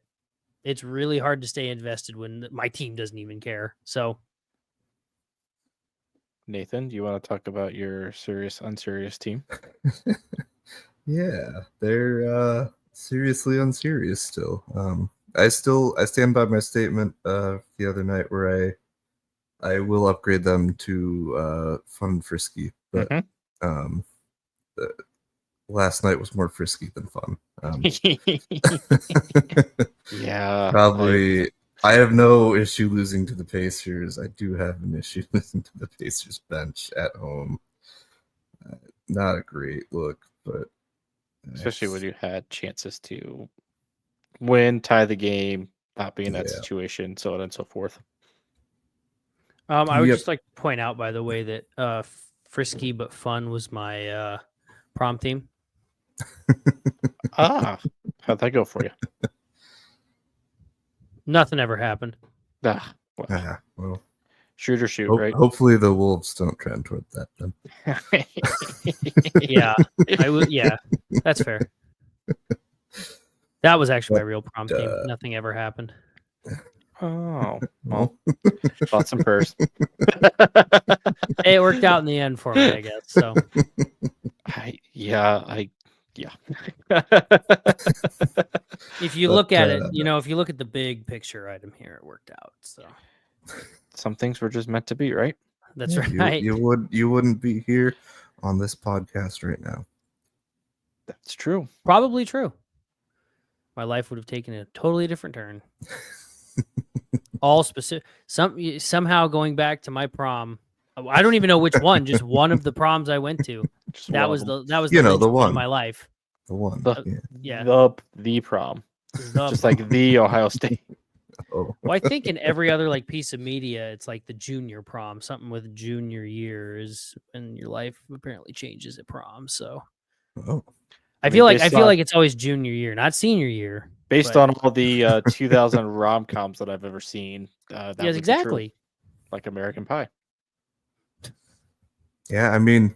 it's really hard to stay invested when my team doesn't even care. So, Nathan, do you want to talk about your serious, unserious team? Yeah, they're seriously unserious still. I stand by my statement the other night where I will upgrade them to fun and frisky, but last night was more frisky than fun. Yeah, probably. I have no issue losing to the Pacers. I do have an issue losing to the Pacers bench at home. Not a great look, but especially when you had chances to win, tie the game, not be in that situation, so on and so forth. I would just like to point out, by the way, that frisky but fun was my prom theme. How'd that go for you? Nothing ever happened. Well, shoot or shoot, right? Hopefully the Wolves don't trend toward that then. Yeah, yeah, that's fair. That was actually my real prom theme. Nothing ever happened. Oh, well, thoughts and prayers. It worked out in the end for me, I guess. So, yeah. If you look at it, if you look at the big picture item here, it worked out. So, some things were just meant to be, right? That's right. You wouldn't be here on this podcast right now. That's true. Probably true. My life would have taken a totally different turn. All specific. Somehow going back to my prom. I don't even know which one. Just one of the proms I went to. That was the one of my life. The one. The prom. Just like the Ohio State. Oh. Well, I think in every other piece of media, it's like the junior prom, something with junior year is, and your life apparently changes at prom. So, I feel like it's always junior year, not senior year. Based on all the 2000 rom-coms that I've ever seen, yes, exactly. Like American Pie. Yeah, I mean,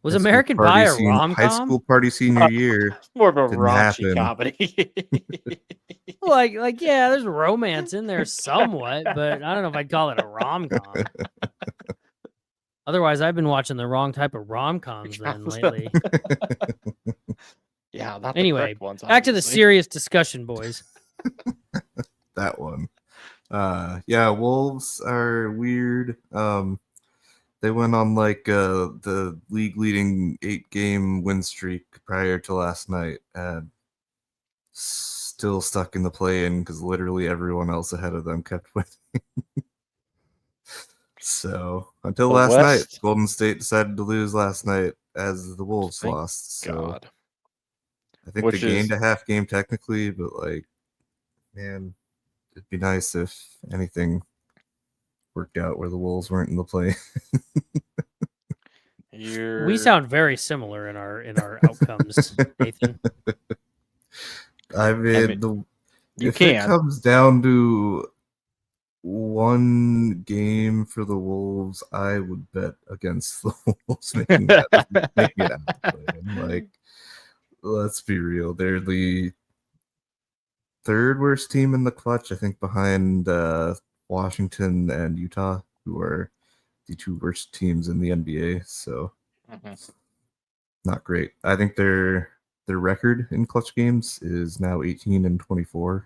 was American Pie a rom-com? High school party senior year. More of a raunchy comedy. Yeah, there's romance in there somewhat, but I don't know if I'd call it a rom-com. Otherwise, I've been watching the wrong type of rom-coms then lately. Yeah. Not anyway, the ones, back to the serious discussion, boys. That one. Wolves are weird. They went on the league-leading 8-game win streak prior to last night, and still stuck in the play-in because literally everyone else ahead of them kept winning. So until last night, Golden State decided to lose last night as the Wolves lost. So God. I think they gained a half game technically, but man, it'd be nice if anything worked out where the Wolves weren't in the play. We sound very similar in our outcomes, Nathan. If it comes down to one game for the Wolves, I would bet against the Wolves making it out. Let's be real. They're the third worst team in the clutch, I think, behind Washington and Utah, who are the two worst teams in the NBA. So not great. I think their record in clutch games is now 18-24,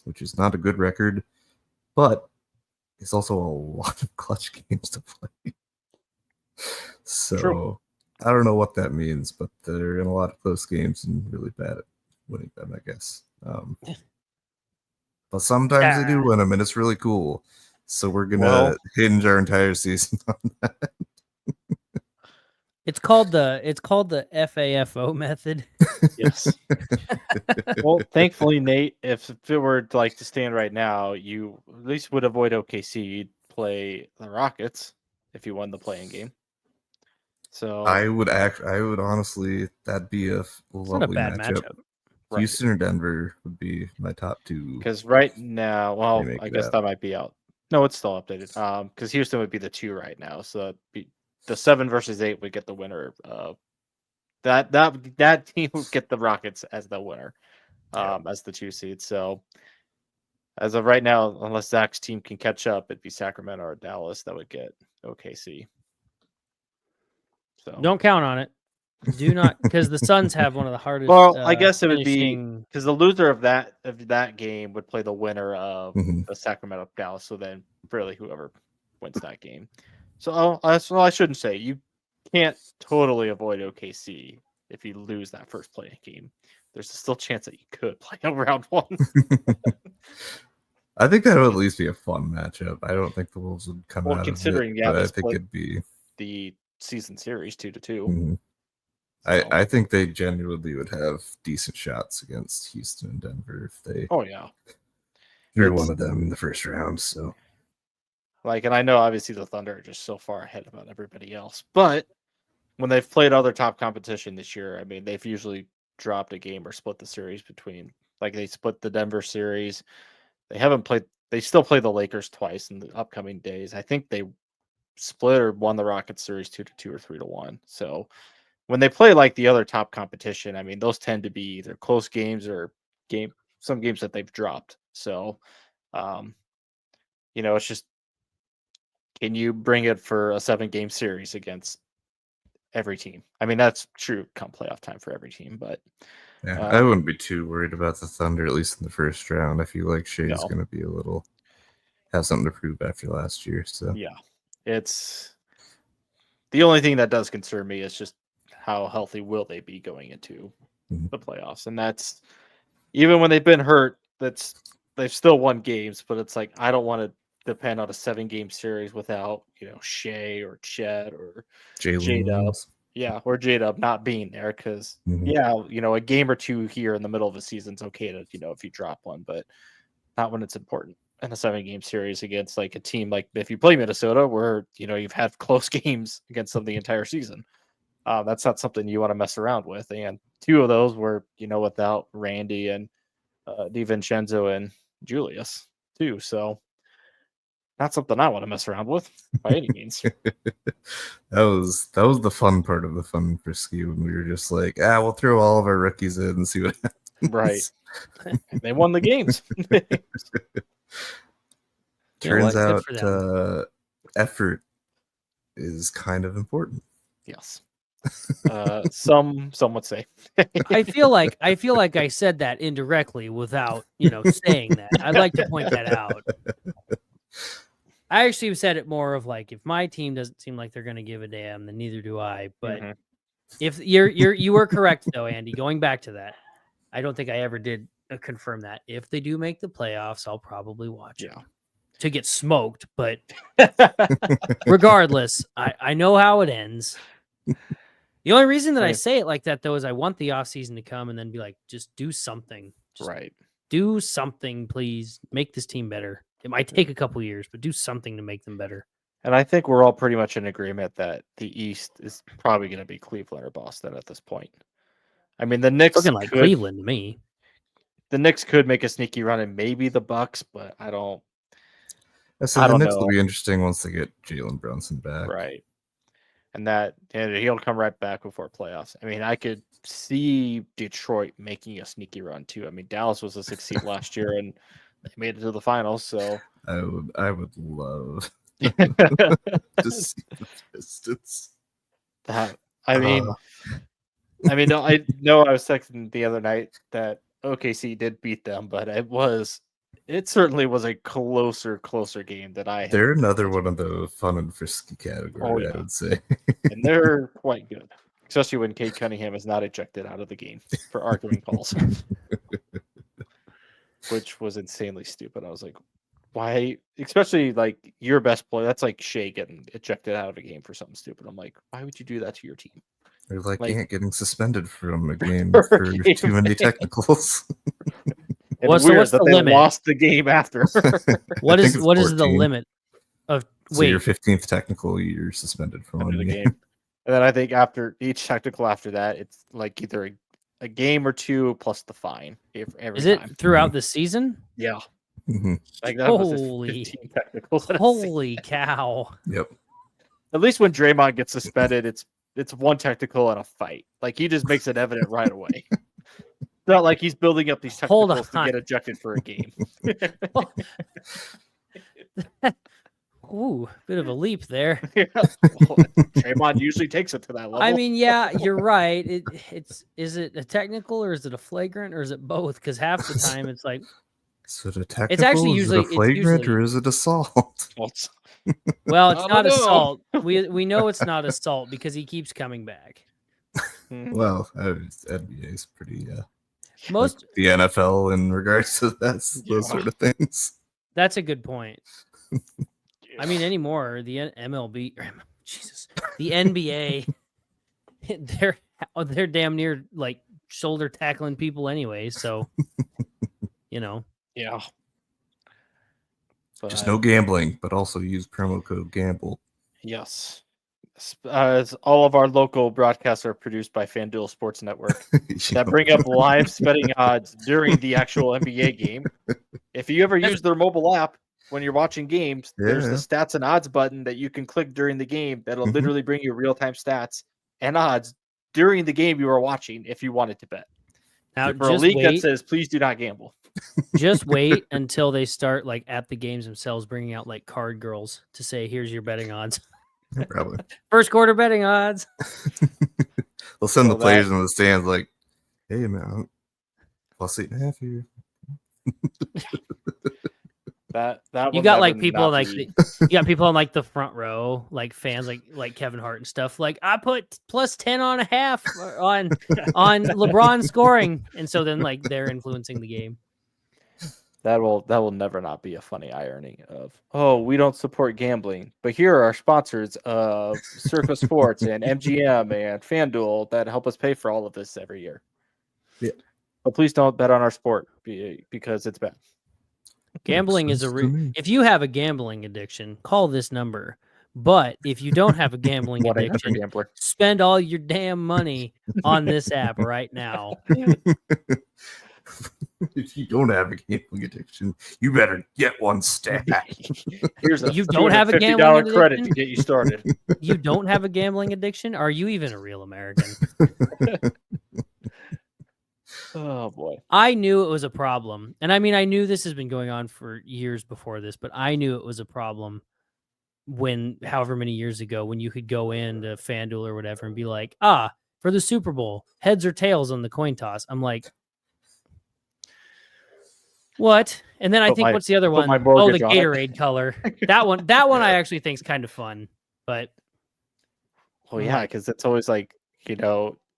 which is not a good record, but it's also a lot of clutch games to play. So true. I don't know what that means, but they're in a lot of close games and really bad at winning them, I guess. But sometimes they do win them, and it's really cool. So we're gonna hinge our entire season on that. It's called the FAFO method. Yes. Well, thankfully, Nate, if it were to stand right now, you at least would avoid OKC. You'd play the Rockets if you won the playing game. So I would honestly, that'd be a lovely matchup. Right. Houston or Denver would be my top two. Because right now, I guess that might be out. No, it's still updated. Because Houston would be the 2 right now, so the 7 versus 8 would get the winner. That team would get the Rockets as the winner, as the 2 seed. So as of right now, unless Zach's team can catch up, it'd be Sacramento or Dallas that would get OKC. So don't count on it. Do not, because the Suns have one of the hardest. Well, I guess it would be because the loser of that game would play the winner of the Sacramento Dallas. So then, really, whoever wins that game. So I shouldn't say you can't totally avoid OKC. if you lose that first play game. There's still a chance that you could play a round 1. I think that would at least be a fun matchup. I don't think the Wolves would come out considering, of it, but I think it'd be the season series 2-2. Mm-hmm. So. I think they genuinely would have decent shots against Houston and Denver if they drew one of them in the first round. So, and I know obviously the Thunder are just so far ahead about everybody else, but when they've played other top competition this year, I mean, they've usually dropped a game or split the series between, they split the Denver series. They still play the Lakers twice in the upcoming days. I think they split or won the Rockets series 2-2 or 3-1. So when they play the other top competition, I mean, those tend to be either close games or some games that they've dropped. So, it's just, can you bring it for a 7-game series against every team? I mean, that's true come playoff time for every team, but I wouldn't be too worried about the Thunder, at least in the first round. I feel like Shea's going to be have something to prove after last year. So yeah, it's the only thing that does concern me is just how healthy will they be going into the playoffs, and that's even when they've been hurt. They've still won games, but it's I don't want to depend on a 7-game series without Shea or Chet or J-Dub. Yeah, or J-Dub not being there because a game or two here in the middle of the season's okay to if you drop one, but not when it's important. In a 7-game series against a team if you play Minnesota where you've had close games against them the entire season, that's not something you want to mess around with. And 2 of those were without Randy and DiVincenzo and Julius too, so not something I want to mess around with by any means. That was the fun part of the Fun Frisky when we were just we'll throw all of our rookies in and see what happens. Right. They won the games. Turns out effort is kind of important. Yes. Some would say. I feel like I said that indirectly without saying that. I'd like to point that out. I actually said it more of if my team doesn't seem like they're going to give a damn, then neither do I. But if you were correct though, Andy, going back to that, I don't think I ever did confirm that. If they do make the playoffs, I'll probably watch it to get smoked. But regardless, I know how it ends. The only reason that I say it like that though is I want the offseason to come and then be just do something. Do something, please. Make this team better. It might take a couple years, but do something to make them better. And I think we're all pretty much in agreement that the East is probably going to be Cleveland or Boston at this point. I mean, the Knicks looking like Cleveland to me. The Knicks could make a sneaky run, and maybe the Bucks, but I don't. So the Knicks will be interesting once they get Jalen Brunson back, right? And he'll come right back before playoffs. I mean, I could see Detroit making a sneaky run too. I mean, Dallas was a 6th seed last year, and they made it to the finals. So I would love to see the Pistons. I know I was texting the other night that OKC did beat them, but it certainly was a closer game that I had. They're another one of the fun and frisky category, I would say. And they're quite good, especially when Cade Cunningham is not ejected out of the game for arguing calls, which was insanely stupid. I was like, why? Especially your best player, that's Shea getting ejected out of a game for something stupid. I'm like, why would you do that to your team? They're Ant getting suspended from a game for too many technicals. What's the limit? Lost the game after. What is the limit of? So your 15th technical, you're suspended from one game. And then I think after each technical after that, it's either a game or 2 plus the fine. Is it throughout the season? Yeah. Mm-hmm. Holy technicals. Holy cow! Yep. At least when Draymond gets suspended, it's one technical and a fight. He just makes it evident right away. It's not like he's building up these technicals to get ejected for a game. Ooh, bit of a leap there. Draymond usually takes it to that level. I mean, yeah, you're right. Is it a technical or is it a flagrant or is it both? Because half the time it's so the technical, it's actually usually is it a flagrant or is it assault? Well, it's not assault. We know it's not assault because he keeps coming back. Well, NBA is pretty most like the NFL in regards to those sort of things. That's a good point. I mean, anymore the MLB, Jesus, the NBA, they're damn near like shoulder tackling people anyway. So, Yeah. Just no gambling, but also use promo code GAMBLE. Yes. As all of our local broadcasts are produced by FanDuel Sports Network that bring up live betting odds during the actual NBA game. If you ever use their mobile app when you're watching games, there's the stats and odds button that you can click during the game that'll literally bring you real-time stats and odds during the game you are watching if you wanted to bet. Now, for a league that says, please do not gamble. Just wait until they start like at the games themselves bringing out like card girls to say, here's your betting odds. Probably. First quarter betting odds. They'll send the players in the stands like, hey, man, +8.5 here. That you got like people like you got people on like the front row, like fans like Kevin Hart and stuff. Like I put +10.5 on LeBron scoring, and so then like they're influencing the game. That will never not be a funny irony of, oh, we don't support gambling, but here are our sponsors of Circa Sports and MGM and FanDuel that help us pay for all of this every year. Yeah. But please don't bet on our sport because it's bad. Gambling is if you have a gambling addiction, call this number. But if you don't have a gambling addiction, spend all your damn money on this app right now. If you don't have a gambling addiction, you better get one stat. Here's a you don't have a gambling credit to get you started. You don't have a gambling addiction? Are you even a real American? Oh boy. I knew it was a problem. And I mean, I knew this has been going on for years before this, but I knew it was a problem when however many years ago when you could go into FanDuel or whatever and be like, for the Super Bowl, heads or tails on the coin toss. I'm like, what? And then I think what's the other one? Oh, the Gatorade color. That one I actually think is kind of fun. But well, yeah, because it's always like,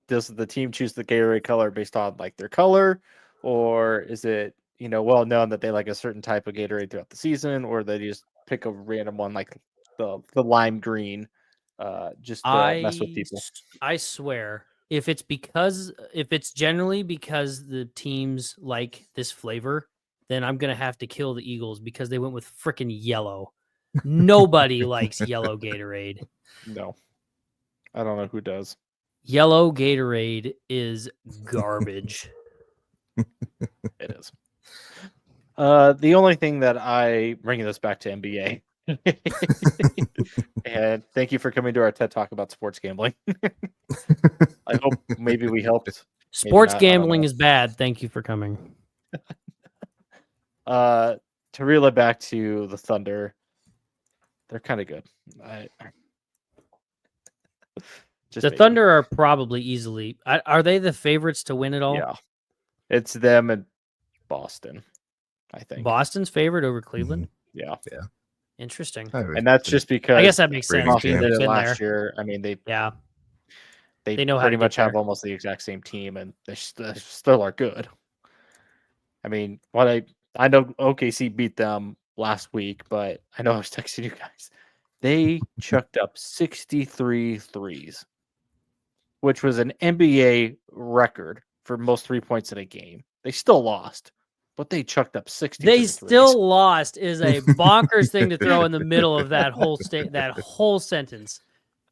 does the team choose the Gatorade color based on like their color, or is it well known that they like a certain type of Gatorade throughout the season, or they just pick a random one like the lime green, just to mess with people? I swear, if it's generally because the teams like this flavor, then I'm gonna have to kill the Eagles because they went with freaking yellow. Nobody likes yellow Gatorade. No, I don't know who does. Yellow Gatorade is garbage. It is. The only thing that bringing this back to NBA, and thank you for coming to our TED Talk about sports gambling. I hope maybe we helped. Sports gambling is bad. Thank you for coming. To reel it back to the Thunder, they're kind of good. The Thunder are probably easily. Are they the favorites to win it all? Yeah, it's them and Boston. I think Boston's favorite over Cleveland. Yeah. Interesting. And that's just because I guess that makes sense. Boston did it last year. I mean, they know pretty much have almost the exact same team, and they still are good. I mean, I know OKC beat them last week, but I know I was texting you guys. They chucked up 63 threes, which was an NBA record for most 3 points in a game. They still lost, but they chucked up 60. They still lost is a bonkers thing to throw in the middle of that whole sentence.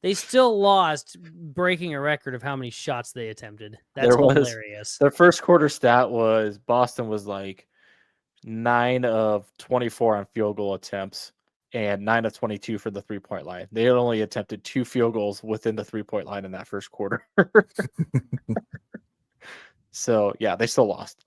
They still lost, breaking a record of how many shots they attempted. That's hilarious. Their first quarter stat was Boston was like 9 of 24 on field goal attempts and 9 of 22 for the 3-point line. They had only attempted 2 field goals within the 3-point line in that first quarter. So, yeah, they still lost.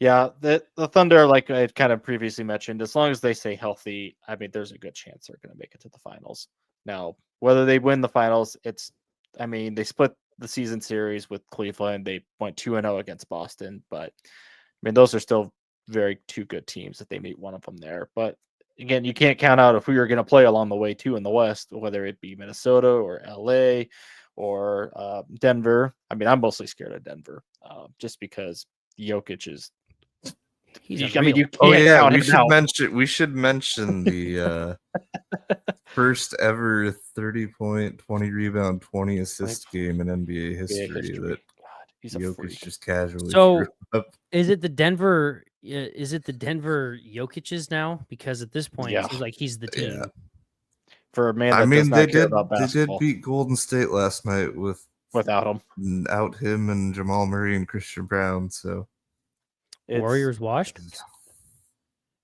Yeah, the Thunder, like I kind of previously mentioned, as long as they stay healthy, I mean, there's a good chance they're going to make it to the finals. Now, whether they win the finals, they split the season series with Cleveland. They went 2-0 against Boston, but I mean, those are still two good teams that they meet one of them there. But again, you can't count out if we were going to play along the way too in the West, whether it be Minnesota or LA or Denver. I mean, I'm mostly scared of Denver, just because Jokic is. He's I mean, you can't. Oh yeah, count we him should out. mention. We should mention the first ever 30-point, 20 rebound, 20 assist game in NBA history that he's a Jokic freak. just casually So threw up. is it the Denver? Is it the Denver Jokic's now? Because at this point, it seems like he's the team. Yeah. For a man that does not care about basketball. They did beat Golden State last night without him and Jamal Murray and Christian Brown. So Warriors washed.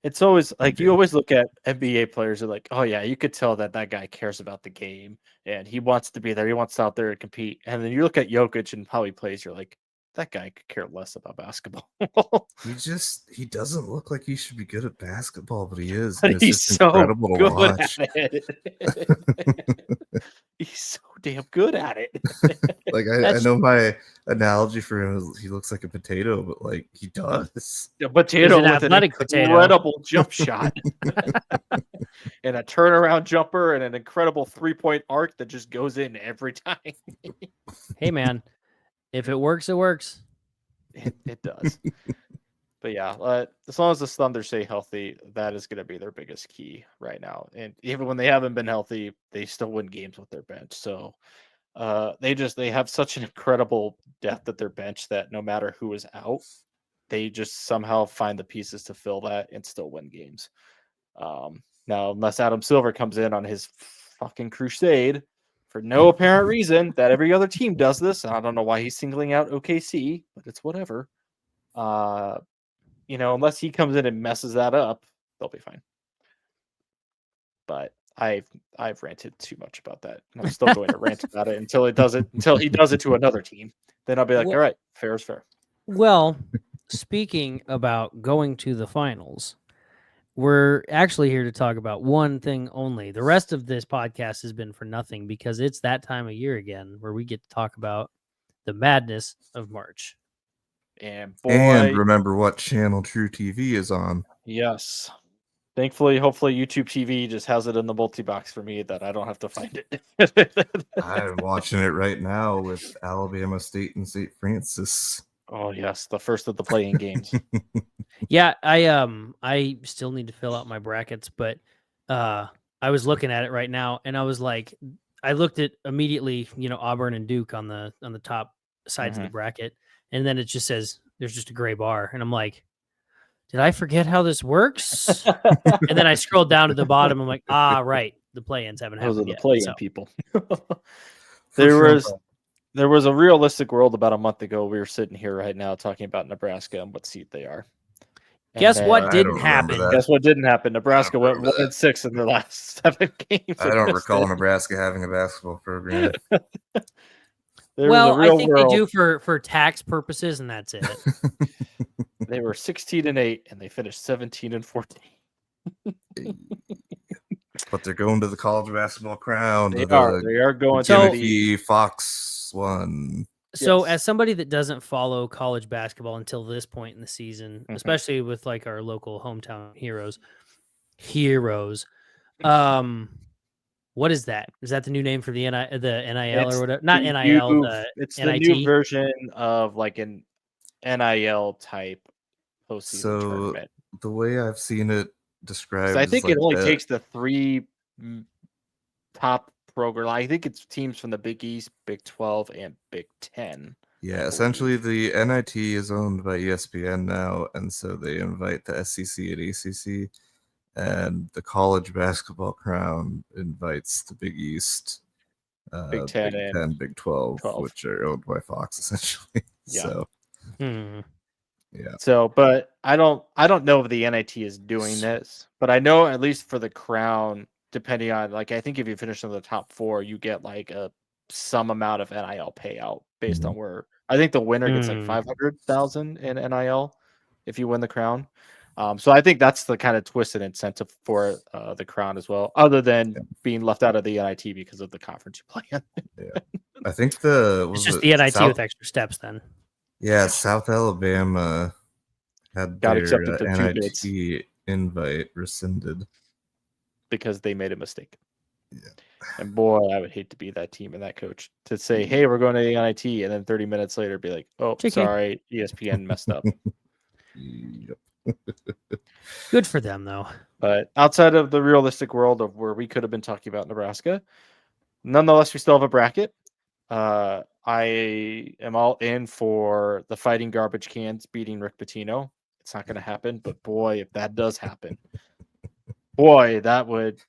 It's always like you always look at NBA players and like, oh yeah, you could tell that guy cares about the game and he wants to be there. He wants out there to compete. And then you look at Jokic and how he plays, you're like, that guy could care less about basketball. he doesn't look like he should be good at basketball, but he is. But he's so incredible to watch. At it. He's so damn good at it. Like I know my analogy for him is he looks like a potato, but like he does. A potato with athletic an incredible jump shot and a turnaround jumper and an incredible 3-point arc that just goes in every time. Hey man, if it works, it works. It does. But yeah, as long as the Thunder stay healthy, that is going to be their biggest key right now. And even when they haven't been healthy, they still win games with their bench. So they have such an incredible depth at their bench that no matter who is out, they just somehow find the pieces to fill that and still win games. Now, unless Adam Silver comes in on his fucking crusade for no apparent reason that every other team does this, and I don't know why he's singling out OKC, but it's whatever. Unless he comes in and messes that up, they'll be fine. But I've ranted too much about that. And I'm still going to rant about it until he does it to another team. Then I'll be like, all right, fair is fair. Well, speaking about going to the finals, we're actually here to talk about one thing only. The rest of this podcast has been for nothing because it's that time of year again where we get to talk about the madness of March. And remember what channel True TV is on. Yes. Thankfully, hopefully YouTube TV just has it in the multi-box for me that I don't have to find it. I'm watching it right now with Alabama State and St. Francis. Oh yes, the first of the playing games. Yeah, I still need to fill out my brackets, but I was looking at it right now and I was like, I looked at immediately, Auburn and Duke on the top sides of the bracket. And then it just says there's just a gray bar. And I'm like, did I forget how this works? And then I scrolled down to the bottom. I'm like, right. The play-ins haven't happened yet. Those are the play-in people. There was a realistic world about a month ago. We were sitting here right now talking about Nebraska and what seed they are. Guess what didn't happen? Guess what didn't happen? Nebraska went 1-6 in their last 7 games. I don't recall Nebraska having a basketball program. Well, I think they do for tax purposes, and that's it. They were 16-8, and they finished 17-14. But they're going to the college basketball crown. They are going to the Fox one. So, as somebody that doesn't follow college basketball until this point in the season, especially with like our local hometown heroes, what is that? Is that the new name for the NIL or whatever? Not NIL. It's NIT? the new version of like an NIL type postseason tournament. The way I've seen it described, I think it only takes the 3 top program. I think it's teams from the Big East, Big 12, and Big 10. Yeah, essentially the NIT is owned by ESPN now, and so they invite the SEC and ACC. And the college basketball crown invites the Big East, Big 10, Big 10, Big 12, which are owned by Fox essentially. Yeah. So, yeah. So, but I don't know if the NIT is doing this, but I know at least for the crown, depending on I think if you finish in the top 4, you get like some amount of NIL payout based on where I think the winner gets like $500,000 in NIL if you win the crown. So I think that's the kind of twisted incentive for the crown as well, other than being left out of the NIT because of the conference you play in. I think it's just the NIT with extra steps then. Yeah, South Alabama had got their accepted to 2 NIT invite rescinded because they made a mistake. And boy, I would hate to be that team and that coach to say, "Hey, we're going to the NIT," and then 30 minutes later be like, "Oh, sorry, ESPN messed up." Yep. Good for them, though. But outside of the realistic world of where we could have been talking about Nebraska, nonetheless, we still have a bracket. I am all in for the Fighting Garbage Cans beating Rick Pitino. It's not going to happen, but boy, if that does happen, boy, that would.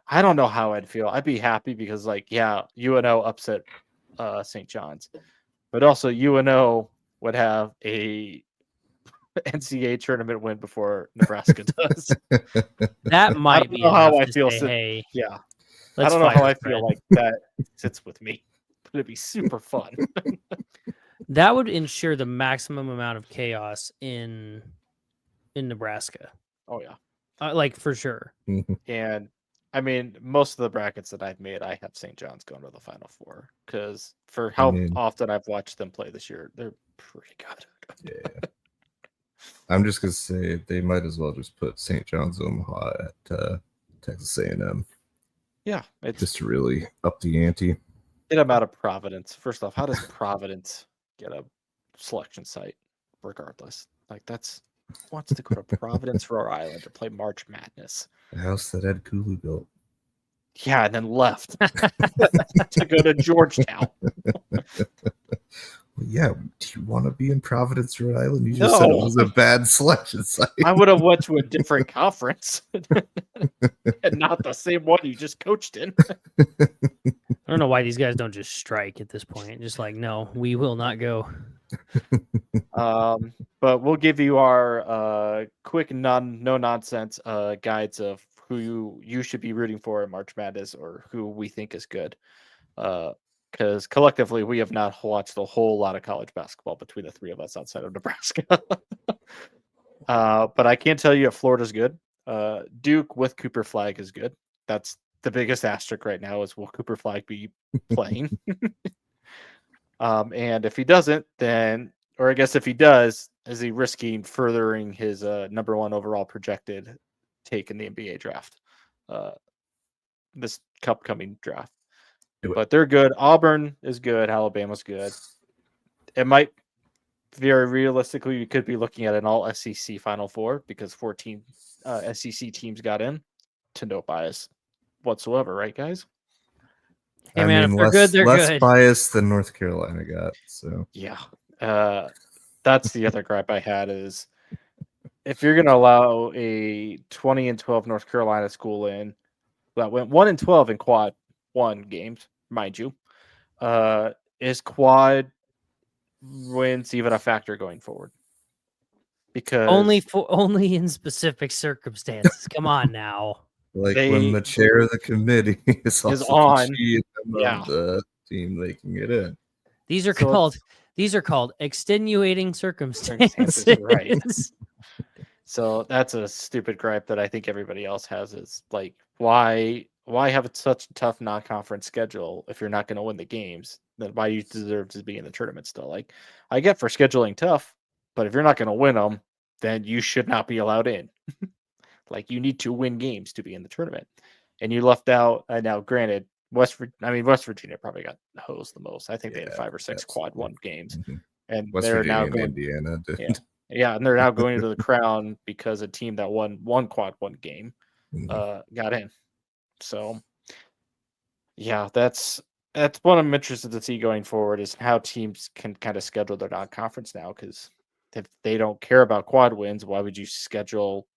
I don't know how I'd feel. I'd be happy because, like, yeah, UNO upset St. John's, but also UNO would have a NCAA tournament win before Nebraska does. That might be how I to feel. say, hey, yeah, I let's don't know fire how I Fred. feel like that sits with me, but it'd be super fun. That would ensure the maximum amount of chaos in Nebraska. Oh yeah, like for sure. And I mean, most of the brackets that I've made, I have St. John's going to the Final Four because for how often I've watched them play this year, they're pretty good. Yeah. I'm just gonna say they might as well just put St. John's Omaha at Texas A&M. Yeah, it's just to really up the ante. Get them out of Providence. First off, how does Providence get a selection site? Regardless, like that's wants to go to Providence, Rhode Island to play March Madness. The house that Ed Cooley built. Yeah, and then left to go to Georgetown. Well, yeah, do you want to be in Providence, Rhode Island? You just said it was a bad selection site. I would have went to a different conference and not the same one you just coached in. I don't know why these guys don't just strike at this point. Just like, no, we will not go. But we'll give you our quick, no nonsense guides of who you should be rooting for in March Madness or who we think is good. Because collectively, we have not watched a whole lot of college basketball between the three of us outside of Nebraska. But I can tell you if Florida's good. Duke with Cooper Flag is good. That's the biggest asterisk right now is will Cooper Flag be playing? And if he doesn't, then, or I guess if he does, is he risking furthering his number one overall projected take in the NBA draft? This upcoming draft. But they're good. Auburn is good. Alabama's good. It might, very realistically, we could be looking at an all SEC Final Four because 14 SEC teams got in, to no bias whatsoever, right, guys? Hey, man, if they're good, they're less good. biased than North Carolina got. So yeah, that's the other gripe I had is if you're going to allow a 20-12 North Carolina school in that went 1-12 in quad one games, mind you, is quad wins even a factor going forward? Because only in specific circumstances. Come on now. Like when the chair of the committee is on the team making it in. These are called extenuating circumstances. Right. So that's a stupid gripe that I think everybody else has is like, why have such a tough non-conference schedule if you're not going to win the games? Then why do you deserve to be in the tournament still? Like, I get for scheduling tough, but if you're not going to win them, then you should not be allowed in. Like, you need to win games to be in the tournament. And you left out, now granted, West Virginia probably got hosed the most. I think they had 5 or 6 quad one games. Mm-hmm. And West they're Virginia now and going, Indiana did. Yeah, and they're now going into the crown because a team that won one quad one game got in. So, yeah, that's what I'm interested to see going forward is how teams can kind of schedule their non-conference now. Because if they don't care about quad wins, why would you schedule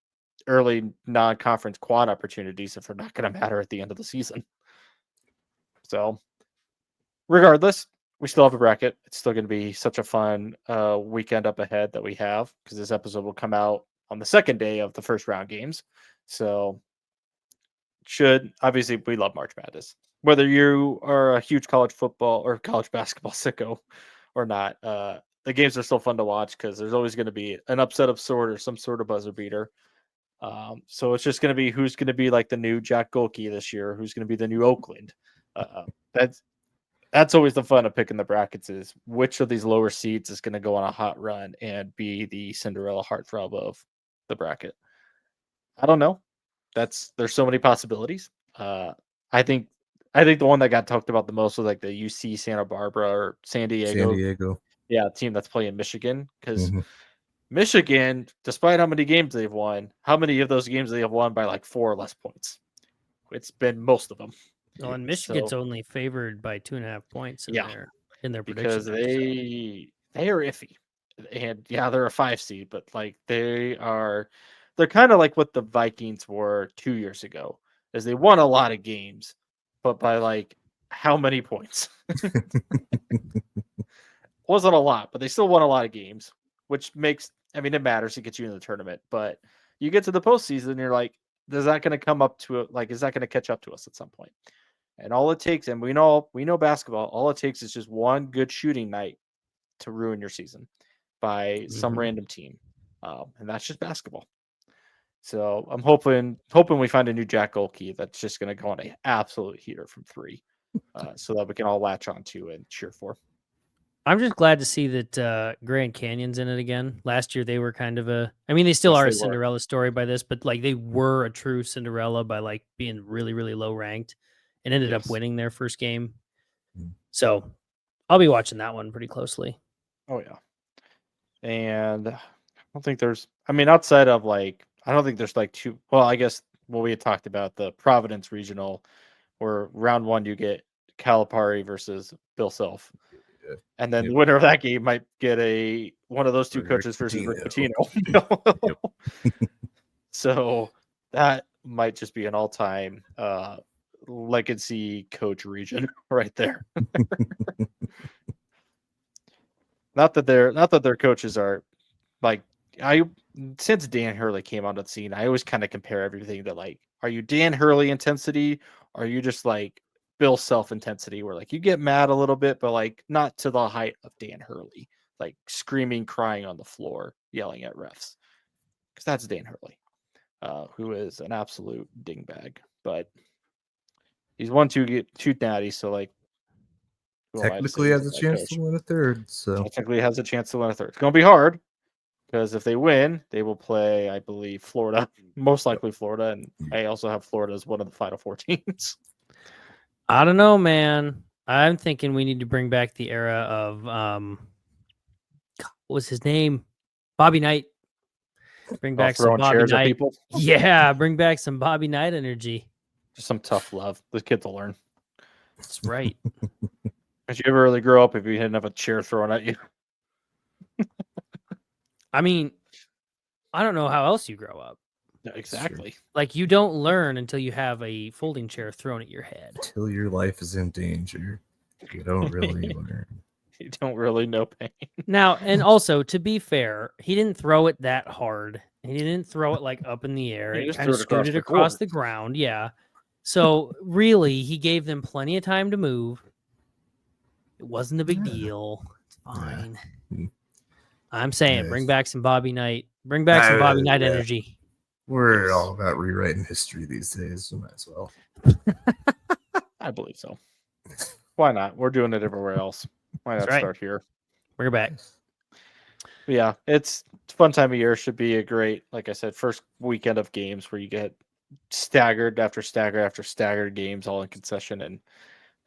early non-conference quad opportunities if they're not going to matter at the end of the season? So, regardless, we still have a bracket. It's still going to be such a fun weekend up ahead that we have because this episode will come out on the second day of the first round games. So, obviously, we love March Madness. Whether you are a huge college football or college basketball sicko or not, the games are still fun to watch because there's always going to be an upset of sort or some sort of buzzer beater. So it's just going to be who's going to be like the new Jack Golke this year, who's going to be the new Oakland. That's always the fun of picking the brackets is which of these lower seeds is going to go on a hot run and be the Cinderella heartthrob of the bracket. I don't know. There's so many possibilities. I think the one that got talked about the most was like the UC Santa Barbara or San Diego. Yeah, team that's playing Michigan, because Michigan, despite how many games they've won, how many of those games they have won by like 4 or less points? It's been most of them. Well, and Michigan's only favored by 2.5 points in their prediction. Because they are iffy. And yeah, they're a 5 seed, but like they're kind of like what the Vikings were 2 years ago, is they won a lot of games, but by like how many points? Wasn't a lot, but they still won a lot of games, which makes, it matters to get you in the tournament, but you get to the postseason and you're like, is that going to come up to it? Like, is that going to catch up to us at some point? And all it takes, and we know basketball, all it takes is just one good shooting night to ruin your season by some random team. And that's just basketball. So I'm hoping we find a new Jack Golke that's just going to go on an absolute heater from 3, so that we can all latch on to and cheer for. I'm just glad to see that Grand Canyon's in it again. Last year they were kind of they still are a Cinderella story by this, but like they were a true Cinderella by like being really, really low ranked and ended up winning their first game. So I'll be watching that one pretty closely. Oh yeah. And I don't think there's, outside of like, I don't think there's like two, well, I guess we had talked about the Providence Regional, where round 1 you get Calipari versus Bill Self. And then the winner of that game might get one of those two coaches versus Rick Pitino. So that might just be an all-time legacy coach region right there. Not that their coaches are like, since Dan Hurley came onto the scene, I always kind of compare everything to like, are you Dan Hurley intensity? Or are you just like Bill Self intensity, where like you get mad a little bit, but like not to the height of Dan Hurley, like screaming, crying on the floor, yelling at refs, because that's Dan Hurley, who is an absolute dingbag. But he's won 2 natties, so like technically has a chance to win a third. So technically has a chance to win a third. It's gonna be hard, because if they win, they will play, I believe, Florida, most likely Florida, and I also have Florida as one of the Final 4 teams. I don't know, man. I'm thinking we need to bring back the era of what was his name? Bobby Knight. Bring back some Bobby Knight. Yeah, bring back some Bobby Knight energy. Just some tough love. The kids will learn. That's right. Did you ever really grow up if you didn't have a chair thrown at you? I don't know how else you grow up. Exactly. Like, you don't learn until you have a folding chair thrown at your head. Until your life is in danger, you don't really learn. You don't really know pain. Now, and also, to be fair, he didn't throw it that hard. He didn't throw it like up in the air. He kind of scooted across the ground. Yeah. So really, he gave them plenty of time to move. It wasn't a big deal. It's fine. Yeah. I'm saying, bring back some Bobby Knight. Bring back some Bobby Knight energy. We're all about rewriting history these days, so might as well. I believe so. Why not? We're doing it everywhere else. Why not start here? Bring it back. But yeah, it's a fun time of year. Should be a great, like I said, first weekend of games where you get staggered after staggered games all in concession, and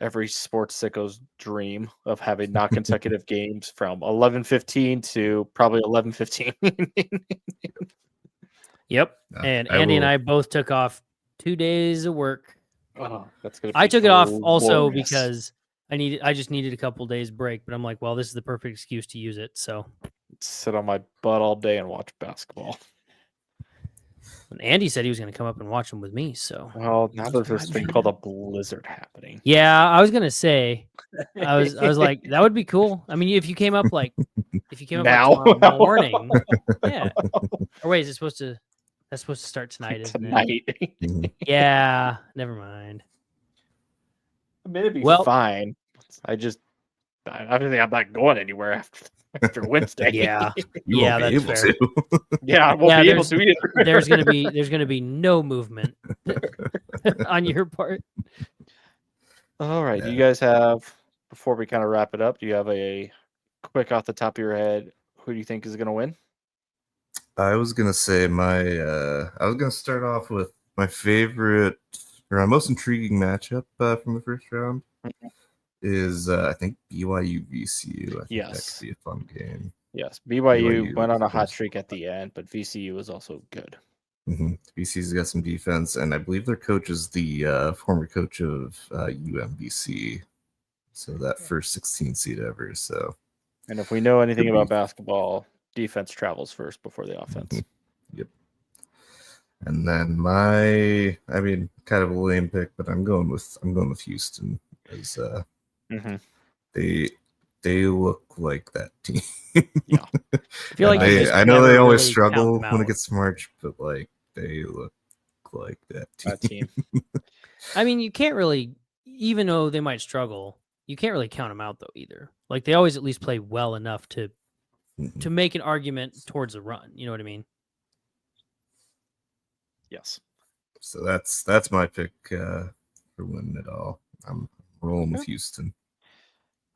every sports sicko's dream of having not consecutive games from 11:15 to probably 11:15. Yep. And Andy and I both took off 2 days of work. Oh, that's good. I took it off also because I just needed a couple days break, but I'm like, well, this is the perfect excuse to use it. So sit on my butt all day and watch basketball. And Andy said he was going to come up and watch them with me. So well, now there's this thing called a blizzard happening. Yeah, I was going to say, I was like, that would be cool. I mean, if you came up now tomorrow morning, yeah. Or wait, that's supposed to start tonight, isn't it? Yeah, never mind. I mean, it'd be fine. I think I'm not going anywhere after Wednesday. Yeah, that's fair. Yeah, I won't be able to either. There's gonna be no movement on your part. All right. Do you guys have, before we kind of wrap it up, do you have a quick off the top of your head, who do you think is going to win? I was gonna say I was gonna start off with my favorite or my most intriguing matchup from the first round is I think BYU VCU. I think that could be a fun game. Yes, BYU went on a hot streak at the end, but VCU was also good. VCU's got some defense, and I believe their coach is the former coach of UMBC, so that first 16 seed ever. So, and if we know anything about basketball, defense travels first before the offense. Yep. And then kind of a lame pick, but I'm going with Houston as they look like that team. Yeah, I feel like I know they always struggle when it gets to March, but like they look like that team. I mean, you can't really, even though they might struggle, you can't really count them out though either. Like they always at least play well enough to make an argument towards a run. You know what I mean? Yes. So that's my pick for winning it all. I'm rolling with Houston.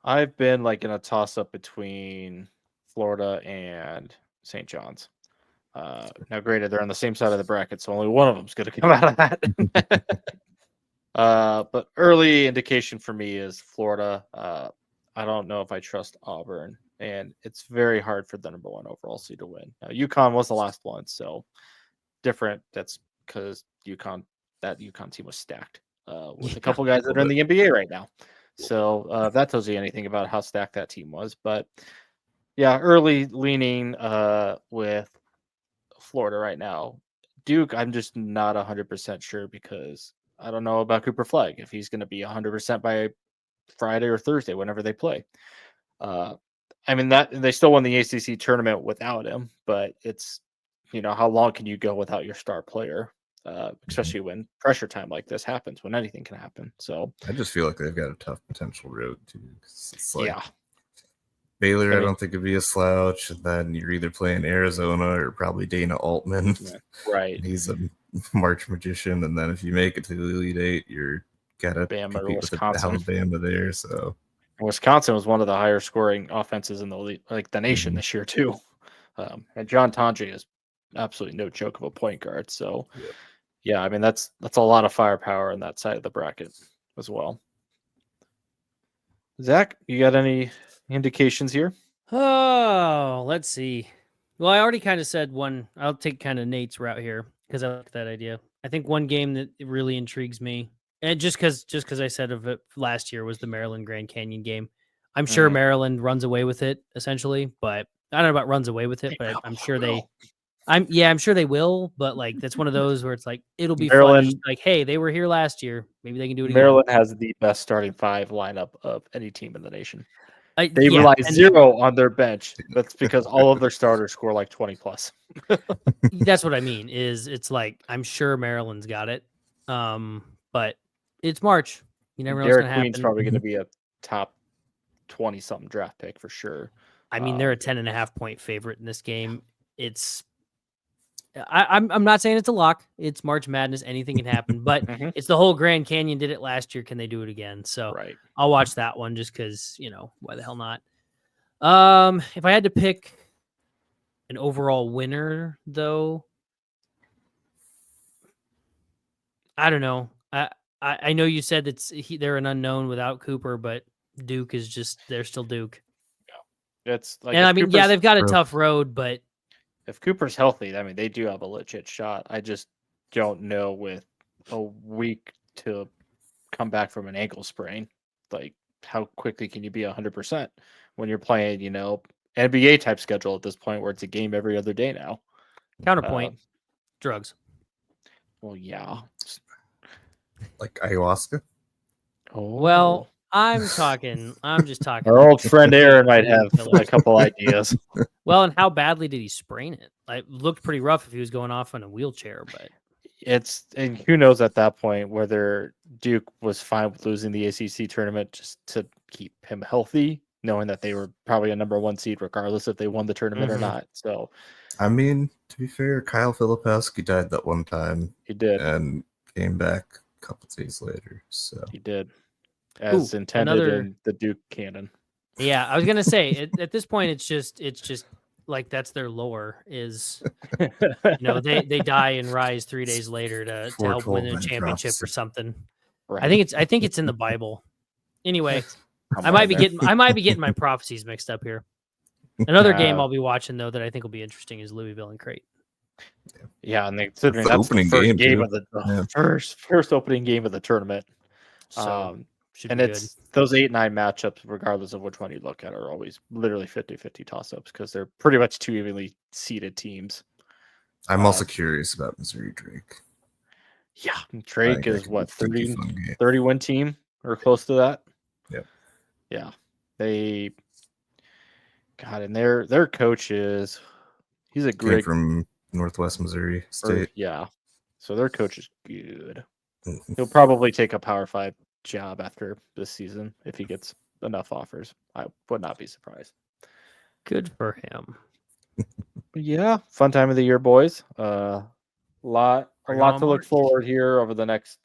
I've been like in a toss-up between Florida and St. John's. Now, granted, they're on the same side of the bracket, so only one of them's going to come out of that. But early indication for me is Florida. I don't know if I trust Auburn, and it's very hard for the number 1 overall seed to win. Now, UConn was the last one, so different. That's because that UConn team was stacked with a couple guys that are in the NBA right now. So that tells you anything about how stacked that team was. But yeah, early leaning with Florida right now. Duke, I'm just not 100% sure because I don't know about Cooper Flagg, if he's going to be 100% by Friday or Thursday, whenever they play. I mean, that they still won the ACC tournament without him, but it's, how long can you go without your star player? Especially when pressure time like this happens, when anything can happen. So I just feel like they've got a tough potential road too. It's like, yeah, Baylor, I don't think it'd be a slouch. And then you're either playing Arizona or probably Dana Altman. Yeah, right. He's a March magician. And then if you make it to the Elite Eight, you're gotta compete with Alabama there. So Wisconsin was one of the higher scoring offenses in the league, like the nation this year too. And John Tonje is absolutely no joke of a point guard. So yeah, I mean that's a lot of firepower on that side of the bracket as well. Zach, you got any indications here? Oh, let's see. Well, I already kind of said one. I'll take kind of Nate's route here because I like that idea. I think one game that really intrigues me, and just because I said of it last year, was the Maryland Grand Canyon game. I'm sure Maryland runs away with it essentially, but I don't know about runs away with it, but I'm sure I'm sure they will. But like that's one of those where it's like it'll be Maryland, fun. Like, hey, they were here last year. Maybe they can do it again. Maryland has the best starting 5 lineup of any team in the nation. They rely 0 on their bench. That's because all of their starters score like 20 plus. That's what I mean. It's like I'm sure Maryland's got it, but it's March. You never know what's going to happen. Queen's probably going to be a top 20 something draft pick for sure. I mean, they're a 10.5 point favorite in this game. It's I'm not saying it's a lock. It's March Madness. Anything can happen, but it's the whole Grand Canyon did it last year. Can they do it again? So I'll watch that one just because, why the hell not? If I had to pick an overall winner, though, I don't know. I know you said they're an unknown without Cooper, but Duke is they're still Duke. Yeah, it's like, and I mean, they've got a tough road, but if Cooper's healthy, I mean, they do have a legit shot. I just don't know with a week to come back from an ankle sprain, like how quickly can you be 100% when you're playing, NBA type schedule at this point where it's a game every other day now. Counterpoint, drugs. Well, yeah. Like ayahuasca? Oh. Well, I'm just talking. Our old friend Aaron might have a couple ideas. Well, and how badly did he sprain it? Like, looked pretty rough if he was going off in a wheelchair, but and who knows at that point whether Duke was fine with losing the ACC tournament just to keep him healthy, knowing that they were probably a number 1 seed regardless if they won the tournament or not. So, I mean, to be fair, Kyle Filipowski died that one time. He did, and came back a couple days later. So he did, as intended in the Duke canon. Yeah, I was gonna say at this point, it's just like that's their lore is, they die and rise 3 days later to help win a championship or something. Right. I think it's in the Bible. Anyway, I might be getting my prophecies mixed up here. Another game I'll be watching though that I think will be interesting is Louisville and Crate. Yeah, and considering that's the first game of the first opening game of the tournament. So and it's good. Those 8-9 matchups, regardless of which one you look at, are always literally 50-50 toss-ups because they're pretty much two evenly seeded teams. I'm also curious about Missouri Drake. Yeah, Drake is what 30 win team or close to that. Yep. Yeah, and their coach he's a great from Northwest Missouri State. So their coach is good. He'll probably take a Power 5 job after this season if he gets enough offers. I would not be surprised. Good for him. Yeah, fun time of the year, boys. A lot to look forward here over the next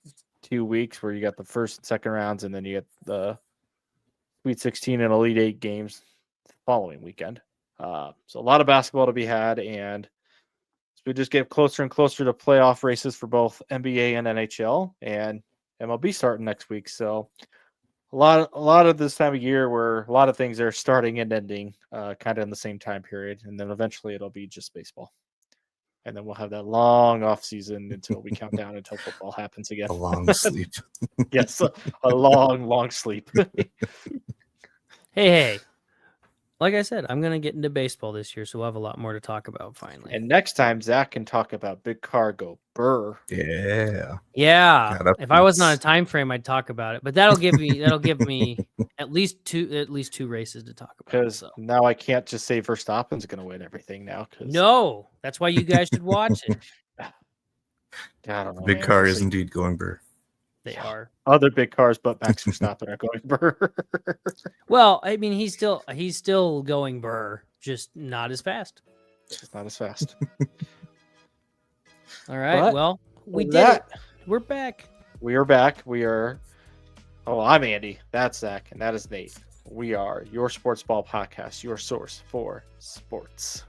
2 weeks, where you got the first and second rounds, and then you get the Sweet 16 and Elite 8 games the following weekend. So a lot of basketball to be had, and as we just get closer and closer to playoff races for both NBA and NHL, and MLB starting next week. So a lot of this time of year where a lot of things are starting and ending kind of in the same time period, and then eventually it'll be just baseball. And then we'll have that long off season until we count down until football happens again. A long sleep. Yes, a long sleep. Hey. Like I said, I'm going to get into baseball this year, so we'll have a lot more to talk about finally. And next time, Zach can talk about Big Cargo Burr. Yeah. If I wasn't on a time frame, I'd talk about it. But that'll give me at least two races to talk about. Because now I can't just say Verstappen's going to win everything now. No, that's why you guys should watch it. I don't know, Big car is indeed going Burr. They are. Other big cars, but Max Verstappen are going Burr. Well, I mean, he's still going Burr, just not as fast. Just not as fast. All right. But well, we did it. We're back. We are back. I'm Andy. That's Zach, and that is Nate. We are your Sportsball Podcast, your source for sports.